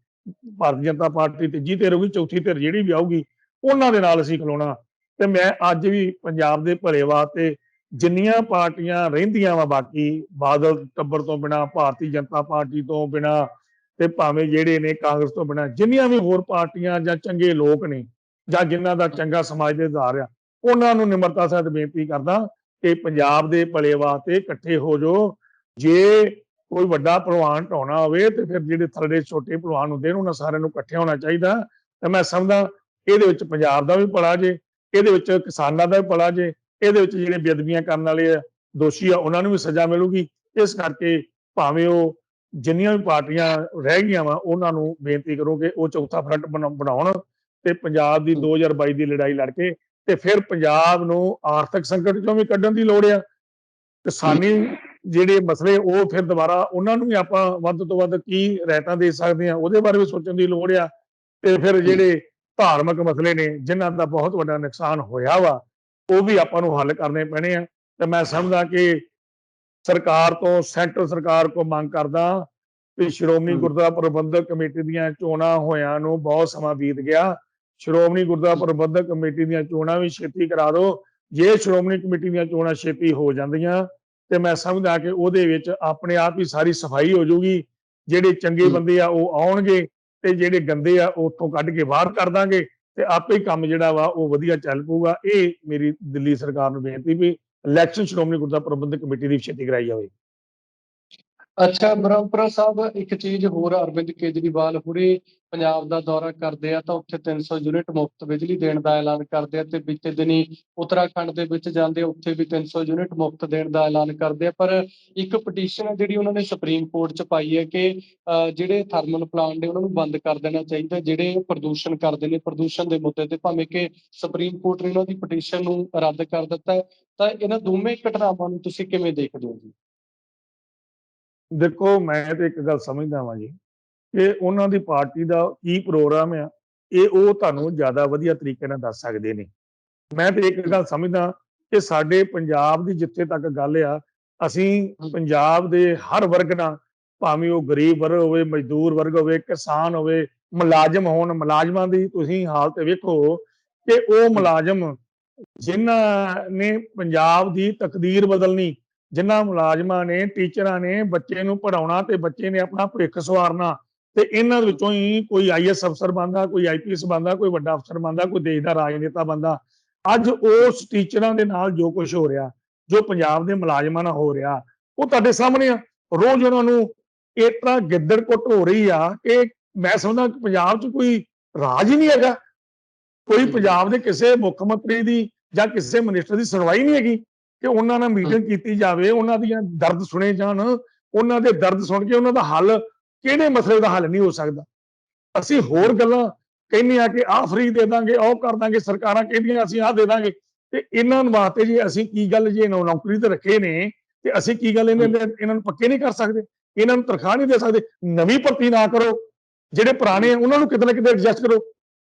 Speaker 2: ਭਾਰਤੀ ਜਨਤਾ ਪਾਰਟੀ ਤੀਜੀ ਧਿਰ ਹੋਊਗੀ, ਚੌਥੀ ਧਿਰ ਜਿਹੜੀ ਵੀ ਆਊਗੀ ਉਹਨਾਂ ਦੇ ਨਾਲ ਅਸੀਂ ਖਲੋਣਾ। ਤੇ ਮੈਂ ਅੱਜ ਵੀ ਪੰਜਾਬ ਦੇ ਭਲੇ ਵਾਸਤੇ ਜਿੰਨੀਆਂ ਪਾਰਟੀਆਂ ਰਹਿੰਦੀਆਂ ਵਾ, ਬਾਕੀ ਬਾਦਲ ਟੱਬਰ ਤੋਂ ਬਿਨਾਂ, ਭਾਰਤੀ ਜਨਤਾ ਪਾਰਟੀ ਤੋਂ ਬਿਨਾਂ, ਤੇ ਭਾਵੇਂ ਜਿਹੜੇ ਨੇ ਕਾਂਗਰਸ ਤੋਂ ਬਿਨਾਂ ਜਿੰਨੀਆਂ ਵੀ ਹੋਰ ਪਾਰਟੀਆਂ ਜਾਂ ਚੰਗੇ ਲੋਕ ਨੇ ਜਾਂ ਜਿਨ੍ਹਾਂ ਦਾ ਚੰਗਾ ਸਮਾਜ ਦੇ ਆਧਾਰ ਆ, ਉਹਨਾਂ ਨੂੰ ਨਿਮਰਤਾ ਸਹਿਤ ਬੇਨਤੀ ਕਰਦਾ ਕਿ ਪੰਜਾਬ ਦੇ ਭਲੇ ਵਾਸਤੇ ਇਕੱਠੇ ਹੋ ਜਾਓ। ਜੇ ਕੋਈ ਵੱਡਾ ਭਲਵਾਨ ਢਾਉਣਾ ਹੋਵੇ ਤੇ ਫਿਰ ਜਿਹੜੇ ਥੱਲੇ ਛੋਟੇ ਭਲਵਾਨ ਹੁੰਦੇ ਨੇ ਉਹਨਾਂ ਸਾਰਿਆਂ ਨੂੰ ਇਕੱਠੇ ਹੋਣਾ ਚਾਹੀਦਾ। ਤੇ ਮੈਂ ਸਮਝਦਾ ਇਹਦੇ ਵਿੱਚ ਪੰਜਾਬ ਦਾ ਵੀ ਭਲਾ ਜੇ, ਇਹਦੇ ਵਿੱਚ ਕਿਸਾਨਾਂ ਦਾ ਵੀ ਭਲਾ ਜੇ, ਇਹਦੇ ਵਿੱਚ ਜਿਹੜੇ ਬੇਅਦਬੀਆਂ ਕਰਨ ਵਾਲੇ ਦੋਸ਼ੀ ਆ ਉਹਨਾਂ ਨੂੰ ਵੀ ਸਜ਼ਾ ਮਿਲੂਗੀ। ਇਸ ਕਰਕੇ ਭਾਵੇਂ ਉਹ ਜਿੰਨੀਆਂ ਵੀ ਪਾਰਟੀਆਂ ਰਹਿ ਗਈਆਂ ਵਾ ਉਹਨਾਂ ਨੂੰ ਬੇਨਤੀ ਕਰੋ ਕਿ ਉਹ ਚੌਥਾ ਫਰੰਟ ਬਣਾਉਣ ਤੇ ਪੰਜਾਬ ਦੀ 2022 ਦੀ ਲੜਾਈ ਲੜ ਕੇ ਤੇ ਫਿਰ ਪੰਜਾਬ ਨੂੰ ਆਰਥਿਕ ਸੰਕਟ ਚੋਂ ਵੀ ਕੱਢਣ ਦੀ ਲੋੜ ਆ। ਕਿਸਾਨੀ ਜਿਹੜੇ ਮਸਲੇ ਉਹ ਫਿਰ ਦੁਬਾਰਾ ਉਹਨਾਂ ਨੂੰ ਵੀ ਆਪਾਂ ਵੱਧ ਤੋਂ ਵੱਧ ਕੀ ਰਾਇਤਾਂ ਦੇ ਸਕਦੇ ਆ, ਉਹਦੇ ਬਾਰੇ ਵੀ ਸੋਚਣ ਦੀ ਲੋੜ ਆ। ਤੇ ਫਿਰ ਜਿਹੜੇ ਧਾਰਮਿਕ ਮਸਲੇ ਨੇ ਜਿਨ੍ਹਾਂ ਦਾ ਬਹੁਤ ਵੱਡਾ ਨੁਕਸਾਨ ਹੋਇਆ ਵਾ, ਉਹ ਵੀ ਆਪਾਂ ਨੂੰ ਹੱਲ ਕਰਨੇ ਪੈਣੇ ਆ। ਤੇ ਮੈਂ ਸਮਝਦਾ ਕਿ ਸਰਕਾਰ ਤੋਂ, ਸੈਂਟਰ ਸਰਕਾਰ ਕੋ ਮੰਗ ਕਰਦਾ ਕਿ ਸ਼੍ਰੋਮਣੀ ਗੁਰਦੁਆਰਾ ਪ੍ਰਬੰਧਕ ਕਮੇਟੀ ਦੀਆਂ ਚੋਣਾਂ ਹੋਇਆਂ ਨੂੰ ਬਹੁਤ ਸਮਾਂ ਬੀਤ ਗਿਆ। ਸ਼੍ਰੋਮਣੀ ਗੁਰਦੁਆਰਾ ਪ੍ਰਬੰਧਕ ਕਮੇਟੀ ਦੀਆਂ ਚੋਣਾਂ ਵੀ ਛੇਤੀ ਕਰਾ ਦਿਓ। ਜੇ ਸ਼੍ਰੋਮਣੀ ਕਮੇਟੀ ਦੀਆਂ ਚੋਣਾਂ ਛੇਤੀ ਹੋ ਜਾਂਦੀਆਂ ਤੇ ਮੈਂ ਸਮਝਦਾ ਕਿ ਉਹਦੇ ਵਿੱਚ ਆਪਣੇ ਆਪ ਹੀ ਸਾਰੀ ਸਫਾਈ ਹੋ ਜਾਊਗੀ। ਜਿਹੜੇ ਚੰਗੇ ਬੰਦੇ ਆ ਉਹ ਆਉਣਗੇ ਤੇ ਜਿਹੜੇ ਗੰਦੇ ਆ ਉਹ ਉੱਥੋਂ ਕੱਢ ਕੇ ਬਾਹਰ ਕਰ ਦਾਂਗੇ ਤੇ ਆਪੇ ਹੀ ਕੰਮ ਜਿਹੜਾ ਵਾ ਉਹ ਵਧੀਆ ਚੱਲ ਪਊਗਾ। ਇਹ ਮੇਰੀ ਦਿੱਲੀ ਸਰਕਾਰ ਨੂੰ ਬੇਨਤੀ ਵੀ ਇਲੈਕਸ਼ਨ ਸ਼੍ਰੋਮਣੀ ਗੁਰਦੁਆਰਾ ਪ੍ਰਬੰਧਕ ਕਮੇਟੀ ਦੀ ਛੇਤੀ ਕਰਾਈ ਜਾਵੇ।
Speaker 1: ਅੱਛਾ ਬ੍ਰਹਮਪੁਰਾ ਸਾਹਿਬ, ਇੱਕ ਚੀਜ਼ ਹੋਰ, ਅਰਵਿੰਦ ਕੇਜਰੀਵਾਲ ਹੁਣੇ ਪੰਜਾਬ ਦਾ ਦੌਰਾ ਕਰਦੇ ਆ ਤਾਂ ਉੱਥੇ 300 ਯੂਨਿਟ ਮੁਫਤ ਬਿਜਲੀ ਦੇਣ ਦਾ ਐਲਾਨ ਕਰਦੇ ਆ ਤੇ ਬੀਤੇ ਦਿਨੀ ਉੱਤਰਾਖੰਡ ਦੇ ਵਿੱਚ ਜਾਂਦੇ ਉੱਥੇ ਵੀ 300 ਯੂਨਿਟ ਮੁਫਤ ਦੇਣ ਦਾ ਐਲਾਨ ਕਰਦੇ ਆ। ਪਰ ਇੱਕ ਪਟੀਸ਼ਨ ਹੈ ਜਿਹੜੀ ਉਹਨਾਂ ਨੇ ਸੁਪਰੀਮ ਕੋਰਟ 'ਚ ਪਾਈ ਹੈ ਕਿ ਜਿਹੜੇ ਥਰਮਲ ਪਲਾਂਟ ਨੇ ਉਹਨਾਂ ਨੂੰ ਬੰਦ ਕਰ ਦੇਣਾ ਚਾਹੀਦਾ, ਜਿਹੜੇ ਪ੍ਰਦੂਸ਼ਣ ਕਰਦੇ ਨੇ, ਪ੍ਰਦੂਸ਼ਣ ਦੇ ਮੁੱਦੇ ਤੇ, ਭਾਵੇਂ ਕਿ ਸੁਪਰੀਮ ਕੋਰਟ ਨੇ ਉਹਨਾਂ ਦੀ ਪਟੀਸ਼ਨ ਨੂੰ ਰੱਦ ਕਰ ਦਿੱਤਾ ਹੈ। ਤਾਂ ਇਹਨਾਂ ਦੋਵੇਂ ਘਟਨਾਵਾਂ ਨੂੰ ਤੁਸੀਂ ਕਿਵੇਂ ਦੇਖਦੇ ਹੋ ਜੀ?
Speaker 2: ਦੇਖੋ, ਮੈਂ ਤੇ ਇੱਕ ਗੱਲ ਸਮਝਦਾ ਵਾਂ ਜੀ ਕਿ ਉਹਨਾਂ ਦੀ ਪਾਰਟੀ ਦਾ ਕੀ ਪ੍ਰੋਗਰਾਮ ਆ, ਇਹ ਉਹ ਤੁਹਾਨੂੰ ਜ਼ਿਆਦਾ ਵਧੀਆ ਤਰੀਕੇ ਨਾਲ ਦੱਸ ਸਕਦੇ ਨੇ। ਮੈਂ ਤੇ ਇੱਕ ਗੱਲ ਸਮਝਦਾ ਕਿ ਸਾਡੇ ਪੰਜਾਬ ਦੀ ਜਿੱਥੇ ਤੱਕ ਗੱਲ ਆ, ਅਸੀਂ ਪੰਜਾਬ ਦੇ ਹਰ ਵਰਗ ਨਾਲ, ਭਾਵੇਂ ਉਹ ਗਰੀਬ ਵਰਗ ਹੋਵੇ, ਮਜ਼ਦੂਰ ਵਰਗ ਹੋਵੇ, ਕਿਸਾਨ ਹੋਵੇ, ਮੁਲਾਜ਼ਮ ਹੋਣ, ਮੁਲਾਜ਼ਮਾਂ ਦੀ ਤੁਸੀਂ ਹਾਲਤ ਵੇਖੋ ਕਿ ਉਹ ਮੁਲਾਜ਼ਮ ਜਿਨ੍ਹਾਂ ਨੇ ਪੰਜਾਬ ਦੀ ਤਕਦੀਰ ਬਦਲਣੀ, ਜਿਨ੍ਹਾਂ ਮੁਲਾਜ਼ਮਾਂ ਨੇ, ਟੀਚਰਾਂ ਨੇ ਬੱਚੇ ਨੂੰ ਪੜ੍ਹਾਉਣਾ ਤੇ ਬੱਚੇ ਨੇ ਆਪਣਾ ਭਵਿੱਖ ਸਵਾਰਨਾ, ਤੇ ਇਹਨਾਂ ਵਿੱਚੋਂ ਹੀ ਕੋਈ ਆਈਐਸ ਅਫਸਰ ਬਣਦਾ, ਕੋਈ ਆਈਪੀਐਸ ਬਣਦਾ, ਕੋਈ ਵੱਡਾ ਅਫਸਰ ਬਣਦਾ, ਕੋਈ ਦੇਸ਼ ਦਾ ਰਾਜਨੇਤਾ ਬਣਦਾ। ਅੱਜ ਉਸ ਟੀਚਰਾਂ ਦੇ ਨਾਲ ਜੋ ਕੁਝ ਹੋ ਰਿਹਾ, ਜੋ ਪੰਜਾਬ ਦੇ ਮੁਲਾਜ਼ਮਾਂ ਨਾਲ ਹੋ ਰਿਹਾ, ਉਹ ਤੁਹਾਡੇ ਸਾਹਮਣੇ ਆ। ਰੋਜ਼ ਉਹਨਾਂ ਨੂੰ ਇਸ ਤਰ੍ਹਾਂ ਗਿੱਦੜ ਕੁੱਟ ਹੋ ਰਹੀ ਆ ਕਿ ਮੈਂ ਸਮਝਦਾ ਕਿ ਪੰਜਾਬ 'ਚ ਕੋਈ ਰਾਜ ਹੀ ਨਹੀਂ ਹੈਗਾ। ਕੋਈ ਪੰਜਾਬ ਦੇ ਕਿਸੇ ਮੁੱਖ ਮੰਤਰੀ ਦੀ ਜਾਂ ਕਿਸੇ ਮਿਨਿਸਟਰ ਦੀ ਸੁਣਵਾਈ ਨਹੀਂ ਹੈਗੀ ਕਿ ਉਹਨਾਂ ਨਾਲ ਮੀਟਿੰਗ ਕੀਤੀ ਜਾਵੇ, ਉਹਨਾਂ ਦੀਆਂ ਦਰਦ ਸੁਣੇ ਜਾਣ, ਉਹਨਾਂ ਦੇ ਦਰਦ ਸੁਣ ਕੇ ਉਹਨਾਂ ਦਾ ਹੱਲ, ਕਿਹੜੇ ਮਸਲੇ ਦਾ ਹੱਲ ਨਹੀਂ ਹੋ ਸਕਦਾ। ਅਸੀਂ ਹੋਰ ਗੱਲਾਂ ਕਹਿੰਦੇ ਆ ਕਿ ਆਹ ਫ੍ਰੀ ਦੇ ਦਾਂਗੇ, ਉਹ ਕਰ ਦਾਂਗੇ, ਸਰਕਾਰਾਂ ਕਹਿੰਦੀਆਂ ਅਸੀਂ ਆਹ ਦੇ ਦਾਂਗੇ, ਤੇ ਇਹਨਾਂ ਵਾਸਤੇ ਜੇ ਅਸੀਂ ਕੀ ਗੱਲ, ਜੇ ਨੌਕਰੀ ਤੇ ਰੱਖੇ ਨੇ ਤੇ ਅਸੀਂ ਕੀ ਗੱਲ ਇਹਨਾਂ ਨੂੰ ਪੱਕੇ ਨਹੀਂ ਕਰ ਸਕਦੇ, ਇਹਨਾਂ ਨੂੰ ਤਨਖਾਹ ਨਹੀਂ ਦੇ ਸਕਦੇ। ਨਵੀਂ ਭਰਤੀ ਨਾ ਕਰੋ, ਜਿਹੜੇ ਪੁਰਾਣੇ ਉਹਨਾਂ ਨੂੰ ਕਿਤੇ ਨਾ ਕਿਤੇ ਐਡਜਸਟ ਕਰੋ।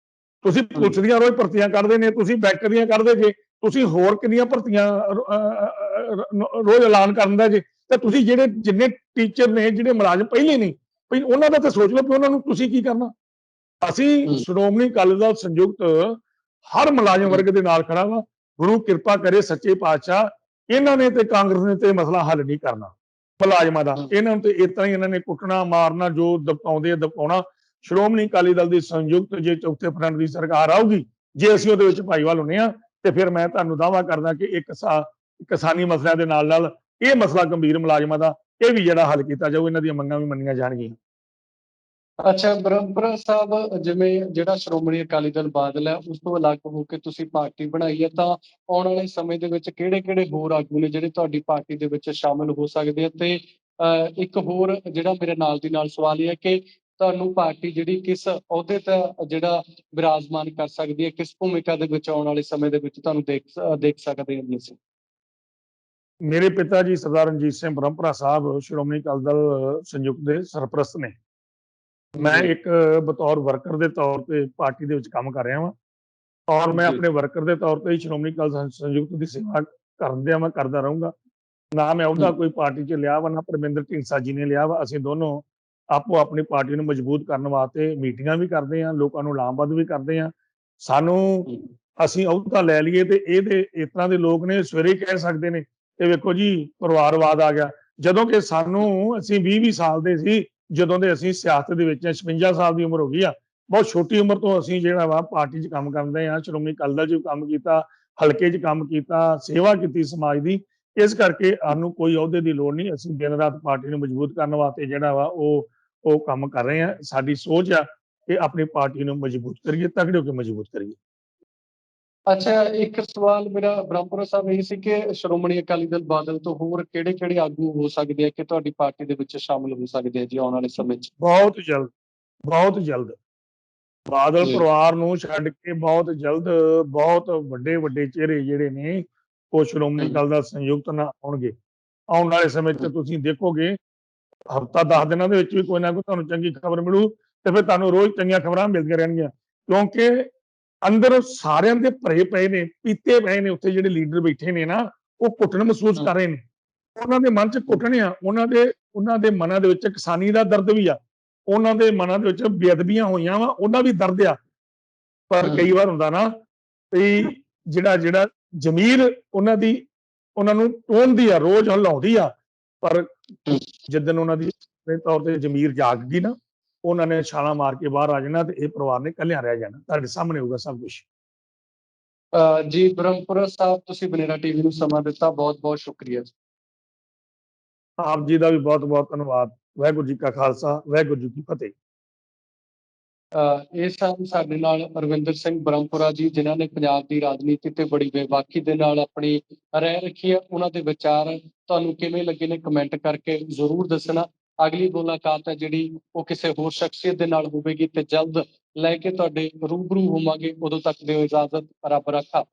Speaker 2: ਤੁਸੀਂ ਪੁਲਿਸ ਦੀਆਂ ਰੋਜ਼ ਭਰਤੀਆਂ ਕਰਦੇ ਨੇ, ਤੁਸੀਂ ਬੈਂਕ ਦੀਆਂ ਕਰਦੇ ਜੇ, ਤੁਸੀਂ ਹੋਰ ਕਿੰਨੀਆਂ ਭਰਤੀਆਂ ਰੋਜ਼ ਐਲਾਨ ਕਰਦਾ ਜੇ, ਤੇ ਤੁਸੀਂ ਜਿਹੜੇ ਜਿੰਨੇ ਟੀਚਰ ਨੇ, ਜਿਹੜੇ ਮੁਲਾਜ਼ਮ ਪਹਿਲੇ ਨਹੀਂ, ਵੀ ਉਹਨਾਂ ਦਾ ਤਾਂ ਸੋਚ ਲਓ ਕਿ ਉਹਨਾਂ ਨੂੰ ਤੁਸੀਂ ਕੀ ਕਰਨਾ। ਅਸੀਂ ਸ਼੍ਰੋਮਣੀ ਅਕਾਲੀ ਦਲ ਸੰਯੁਕਤ ਹਰ ਮੁਲਾਜ਼ਮ ਵਰਗ ਦੇ ਨਾਲ ਖੜਾ ਵਾ। ਗੁਰੂ ਕਿਰਪਾ ਕਰੇ ਸੱਚੇ ਪਾਤਸ਼ਾਹ, ਇਹਨਾਂ ਨੇ ਤੇ ਕਾਂਗਰਸ ਨੇ ਤੇ ਮਸਲਾ ਹੱਲ ਨਹੀਂ ਕਰਨਾ ਮੁਲਾਜ਼ਮਾਂ ਦਾ। ਇਹਨਾਂ ਨੂੰ ਤੇ ਇਸ ਤਰ੍ਹਾਂ ਹੀ ਇਹਨਾਂ ਨੇ ਕੁੱਟਣਾ, ਮਾਰਨਾ, ਜੋ ਦਬਾਉਂਦੇ ਆ ਦਬਾਉਣਾ। ਸ਼੍ਰੋਮਣੀ ਅਕਾਲੀ ਦਲ ਦੀ ਸੰਯੁਕਤ ਜੇ ਚੌਥੇ ਫਰੰਟ ਦੀ ਸਰਕਾਰ ਆਊਗੀ, ਜੇ ਅਸੀਂ ਉਹਦੇ ਵਿੱਚ ਭਾਈਵਾਲ ਹੁੰਦੇ ਆ, ਤੇ ਫਿਰ ਮੈਂ ਤੁਹਾਨੂੰ ਦਾਅਵਾ ਕਰਦਾ ਕਿ ਇੱਕ ਕਿਸਾਨੀ ਮਸਲਿਆਂ ਦੇ ਨਾਲ ਨਾਲ ਇਹ ਮਸਲਾ ਗੰਭੀਰ ਮੁਲਾਜ਼ਮਾਂ ਦਾ, ਇਹ ਵੀ ਜਿਹੜਾ ਹੱਲ ਕੀਤਾ ਜਾਊ, ਇਹਨਾਂ ਦੀਆਂ ਮੰਗਾਂ ਵੀ ਮੰਨੀਆਂ ਜਾਣਗੀਆਂ।
Speaker 1: ਅੱਛਾ ਬ੍ਰਹਮਪੁਰਾ ਸਾਹਿਬ, ਜਿਵੇਂ ਜਿਹੜਾ ਸ਼੍ਰੋਮਣੀ ਅਕਾਲੀ ਦਲ ਬਾਦਲ ਹੈ ਉਸ ਤੋਂ ਅਲੱਗ ਹੋ ਕੇ ਤੁਸੀਂ ਪਾਰਟੀ ਬਣਾਈ ਹੈ, ਤਾਂ ਆਉਣ ਵਾਲੇ ਸਮੇਂ ਦੇ ਵਿੱਚ ਕਿਹੜੇ-ਕਿਹੜੇ ਹੋਰ ਆਗੂ ਨੇ ਜਿਹੜੇ ਤੁਹਾਡੀ ਪਾਰਟੀ ਦੇ ਵਿੱਚ ਸ਼ਾਮਲ ਹੋ ਸਕਦੇ ਆ? ਤੇ ਇੱਕ ਹੋਰ ਜਿਹੜਾ ਮੇਰੇ ਨਾਲ ਦੀ ਨਾਲ ਸਵਾਲ ਇਹ ਹੈ ਕਿ ਤੁਹਾਨੂੰ ਪਾਰਟੀ ਜਿਹੜੀ ਕਿਸ ਅਹੁਦੇ ਤੇ ਜਿਹੜਾ ਵਿਰਾਜਮਾਨ ਕਰ ਸਕਦੀ ਹੈ, ਕਿਸ ਭੂਮਿਕਾ ਦੇ ਵਿੱਚ ਆਉਣ ਵਾਲੇ ਸਮੇਂ ਦੇ ਵਿੱਚ ਤੁਹਾਨੂੰ ਦੇਖ ਸਕਦੇ ਹਾਂ ਅਸੀਂ?
Speaker 2: ਮੇਰੇ ਪਿਤਾ ਜੀ ਸਰਦਾਰ ਰਣਜੀਤ ਸਿੰਘ ਬ੍ਰਹਮਪੁਰਾ ਸਾਹਿਬ ਸ਼੍ਰੋਮਣੀ ਅਕਾਲੀ ਦਲ ਸੰਯੁਕਤ ਦੇ ਸਰਪ੍ਰਸਤ ਨੇ। ਮੈਂ ਇੱਕ ਬਤੌਰ ਵਰਕਰ ਦੇ ਤੌਰ ਤੇ ਪਾਰਟੀ ਦੇ ਵਿੱਚ ਕੰਮ ਕਰ ਰਿਹਾ ਵਾਂ, ਔਰ ਮੈਂ
Speaker 1: ਜੀ
Speaker 2: ਆਪਣੇ ਵਰਕਰ ਦੇ ਤੌਰ ਤੇ ਹੀ ਸ਼੍ਰੋਮਣੀ ਅਕਾਲੀ ਦਲ ਸੰਯੁਕਤ ਦੀ ਸੇਵਾ ਕਰਦਿਆਂ ਮੈਂ ਕਰਦਾ ਰਹੂੰਗਾ। ਨਾ ਮੈਂ ਉਹਦਾ
Speaker 1: ਹਮ,
Speaker 2: ਕੋਈ ਪਾਰਟੀ 'ਚ ਲਿਆ ਵਾ, ਨਾ ਪਰਮਿੰਦਰ ਢੀਂਡਸਾ ਜੀ ਨੇ ਲਿਆ ਵਾ। ਅਸੀਂ ਦੋਨੋਂ ਆਪੋ ਆਪਣੀ ਪਾਰਟੀ ਨੂੰ ਮਜ਼ਬੂਤ ਕਰਨ ਵਾਸਤੇ ਮੀਟਿੰਗਾਂ ਵੀ ਕਰਦੇ ਹਾਂ, ਲੋਕਾਂ ਨੂੰ ਲਾਮਬੱਧ ਵੀ ਕਰਦੇ ਹਾਂ। ਸਾਨੂੰ
Speaker 1: ਹਮ,
Speaker 2: ਅਸੀਂ ਅਹੁਦਾ ਲੈ ਲਈਏ ਤੇ ਇਹਦੇ ਇਸ ਤਰ੍ਹਾਂ ਦੇ ਲੋਕ ਨੇ ਸਵੇਰੇ ਹੀ ਕਹਿ ਸਕਦੇ ਨੇ ਤੇ ਵੇਖੋ ਜੀ ਪਰਿਵਾਰਵਾਦ ਆ ਗਿਆ। ਜਦੋਂ ਕਿ ਸਾਨੂੰ ਅਸੀਂ 20-20 ਸਾਲ ਦੇ ਸੀ ਜਦੋਂ ਦੇ ਅਸੀਂ ਸਿਆਸਤ ਦੇ ਵਿੱਚ 56 ਸਾਲ ਦੀ ਉਮਰ ਹੋ ਗਈ ਆ। ਬਹੁਤ ਛੋਟੀ ਉਮਰ ਤੋਂ ਅਸੀਂ ਜਿਹੜਾ ਵਾ ਪਾਰਟੀ 'ਚ ਕੰਮ ਕਰਦੇ ਹਾਂ, ਸ਼੍ਰੋਮਣੀ ਅਕਾਲੀ ਦਲ 'ਚ ਵੀ ਕੰਮ ਕੀਤਾ, ਹਲਕੇ 'ਚ ਕੰਮ ਕੀਤਾ, ਸੇਵਾ ਕੀਤੀ ਸਮਾਜ ਦੀ। ਇਸ ਕਰਕੇ ਸਾਨੂੰ ਕੋਈ ਅਹੁਦੇ ਦੀ ਲੋੜ ਨਹੀਂ। ਅਸੀਂ ਦਿਨ ਰਾਤ ਪਾਰਟੀ ਨੂੰ ਮਜ਼ਬੂਤ ਕਰਨ ਵਾਸਤੇ ਜਿਹੜਾ ਵਾ ਉਹ ਕੰਮ ਕਰ ਰਹੇ ਹਾਂ। ਸਾਡੀ ਸੋਚ ਆ ਕਿ ਆਪਣੀ ਪਾਰਟੀ ਨੂੰ ਮਜ਼ਬੂਤ ਕਰੀਏ, ਤਗੜੇ ਹੋ ਕੇ ਮਜ਼ਬੂਤ ਕਰੀਏ।
Speaker 1: ਅੱਛਾ, ਇੱਕ ਸਵਾਲ ਮੇਰਾ ਬ੍ਰਹਮਪੁਰਾ ਸਾਹਿਬ ਇਹ ਸੀ ਕਿ ਸ਼੍ਰੋਮਣੀ ਅਕਾਲੀ ਦਲ ਬਾਦਲ ਤੋਂ ਹੋਰ ਕਿਹੜੇ ਆਗੂ ਹੋ ਸਕਦੇ ਆ ਕਿ ਤੁਹਾਡੀ ਪਾਰਟੀ ਦੇ ਵਿੱਚ ਸ਼ਾਮਲ ਹੋ ਸਕਦੇ ਆ ਜੀ ਆਉਣ ਵਾਲੇ ਸਮੇਂ 'ਚ?
Speaker 2: ਬਹੁਤ ਜਲਦ, ਬਹੁਤ ਜਲਦ ਬਾਦਲ
Speaker 1: ਜੀ
Speaker 2: ਪਰਿਵਾਰ ਨੂੰ ਛੱਡ ਕੇ ਬਹੁਤ ਜਲਦ ਬਹੁਤ ਵੱਡੇ ਚਿਹਰੇ ਜਿਹੜੇ ਨੇ ਉਹ ਸ਼੍ਰੋਮਣੀ
Speaker 1: ਹਮ,
Speaker 2: ਅਕਾਲੀ ਦਲ ਸੰਯੁਕਤ ਨਾਲ ਆਉਣਗੇ। ਆਉਣ ਵਾਲੇ ਸਮੇਂ 'ਚ
Speaker 1: ਹਮ,
Speaker 2: ਤੁਸੀਂ ਦੇਖੋਗੇ ਹਫ਼ਤਾ 10 ਦਿਨਾਂ ਦੇ ਵਿੱਚ ਵੀ ਕੋਈ ਨਾ ਕੋਈ ਤੁਹਾਨੂੰ ਚੰਗੀ ਖਬਰ ਮਿਲੂ ਤੇ ਫਿਰ ਤੁਹਾਨੂੰ ਰੋਜ਼ ਚੰਗੀਆਂ ਖਬਰਾਂ ਮਿਲਦੀਆਂ ਰਹਿਣਗੀਆਂ। ਕਿਉਂਕਿ ਅੰਦਰ ਸਾਰਿਆਂ ਦੇ ਭਰੇ ਪਏ ਨੇ, ਪੀਤੇ ਪਏ ਨੇ। ਉੱਥੇ ਜਿਹੜੇ ਲੀਡਰ ਬੈਠੇ ਨੇ ਨਾ, ਉਹ ਘੁੱਟਣ ਮਹਿਸੂਸ
Speaker 1: ਹਮ,
Speaker 2: ਕਰ ਰਹੇ ਨੇ। ਉਹਨਾਂ ਦੇ ਮਨ 'ਚ
Speaker 1: ਹਮ,
Speaker 2: ਘੁੱਟਣ ਆ। ਉਹਨਾਂ ਦੇ ਮਨਾਂ ਦੇ ਵਿੱਚ ਕਿਸਾਨੀ ਦਾ ਦਰਦ ਵੀ ਆ। ਉਹਨਾਂ ਦੇ ਮਨਾਂ ਦੇ ਵਿੱਚ ਬੇਅਦਬੀਆਂ ਹੋਈਆਂ ਵਾ, ਉਹਦਾ ਵੀ ਦਰਦ ਆ। ਪਰ ਕਈ
Speaker 1: ਹਮ,
Speaker 2: ਵਾਰ ਹੁੰਦਾ ਨਾ ਵੀ ਜਿਹੜਾ ਜ਼ਮੀਰ ਉਹਨਾਂ ਨੂੰ ਟੋਨਦੀ ਆ, ਰੋਜ਼ ਹਿਲਾਉਂਦੀ ਆ। ਪਰ
Speaker 1: ਹਮ।
Speaker 2: ਜਿੱਦਣ ਉਹਨਾਂ ਦੀ ਆਪਣੇ ਤੌਰ ਤੇ ਜ਼ਮੀਰ ਜਾਗ ਗਈ ਨਾ, ਉਹਨਾਂ ਨੇ ਛਾਲਾਂ ਮਾਰ ਕੇ ਬਾਹਰ ਆ ਜਾਣਾ ਤੇ ਇਹ ਪਰਿਵਾਰ ਨੇ ਇਕੱਲਿਆਂ ਰਹਿ ਜਾਣਾ। ਤੁਹਾਡੇ ਸਾਹਮਣੇ ਹੋਊਗਾ ਸਭ ਕੁਝ।
Speaker 1: ਜੀ ਬ੍ਰਹਮਪੁਰਾ ਸਾਹਿਬ, ਤੁਸੀਂ ਬਨੇਰਾ ਟੀਵੀ ਨੂੰ ਸਮਾਂ ਦਿੱਤਾ, ਬਹੁਤ ਬਹੁਤ ਸ਼ੁਕਰੀਆ ਜੀ।
Speaker 2: ਆਪ ਜੀ ਦਾ ਵੀ ਬਹੁਤ ਬਹੁਤ ਧੰਨਵਾਦ। ਵਾਹਿਗੁਰੂ ਜੀ ਕਾ ਖਾਲਸਾ, ਵਾਹਿਗੁਰੂ ਜੀ ਕੀ ਫਤਿਹ।
Speaker 1: ਇਹ ਸਨ ਸਾਡੇ ਨਾਲ ਰਵਿੰਦਰ ਸਿੰਘ ਬ੍ਰਹਮਪੁਰਾ ਜੀ, ਜਿਨ੍ਹਾਂ ਨੇ ਪੰਜਾਬ ਦੀ ਰਾਜਨੀਤੀ ਤੇ ਬੜੀ ਬੇਬਾਕੀ ਦੇ ਨਾਲ ਆਪਣੀ ਰਾਏ ਰੱਖੀ ਹੈ। ਉਹਨਾਂ ਦੇ ਵਿਚਾਰ ਤੁਹਾਨੂੰ ਕਿਵੇਂ ਲੱਗੇ ਨੇ ਕਮੈਂਟ ਕਰਕੇ ਜ਼ਰੂਰ ਦੱਸਣਾ। ਅਗਲੀ ਮੁਲਾਕਾਤ ਹੈ ਜਿਹੜੀ ਉਹ ਕਿਸੇ ਹੋਰ ਸ਼ਖਸੀਅਤ ਦੇ ਨਾਲ ਹੋਵੇਗੀ ਤੇ ਜਲਦ ਲੈ ਕੇ ਤੁਹਾਡੇ ਰੂਬਰੂ ਹੋਵਾਂਗੇ। ਉਦੋਂ ਤੱਕ ਦਿਓ ਇਜਾਜ਼ਤ, ਰੱਬ ਰਾਖਾ।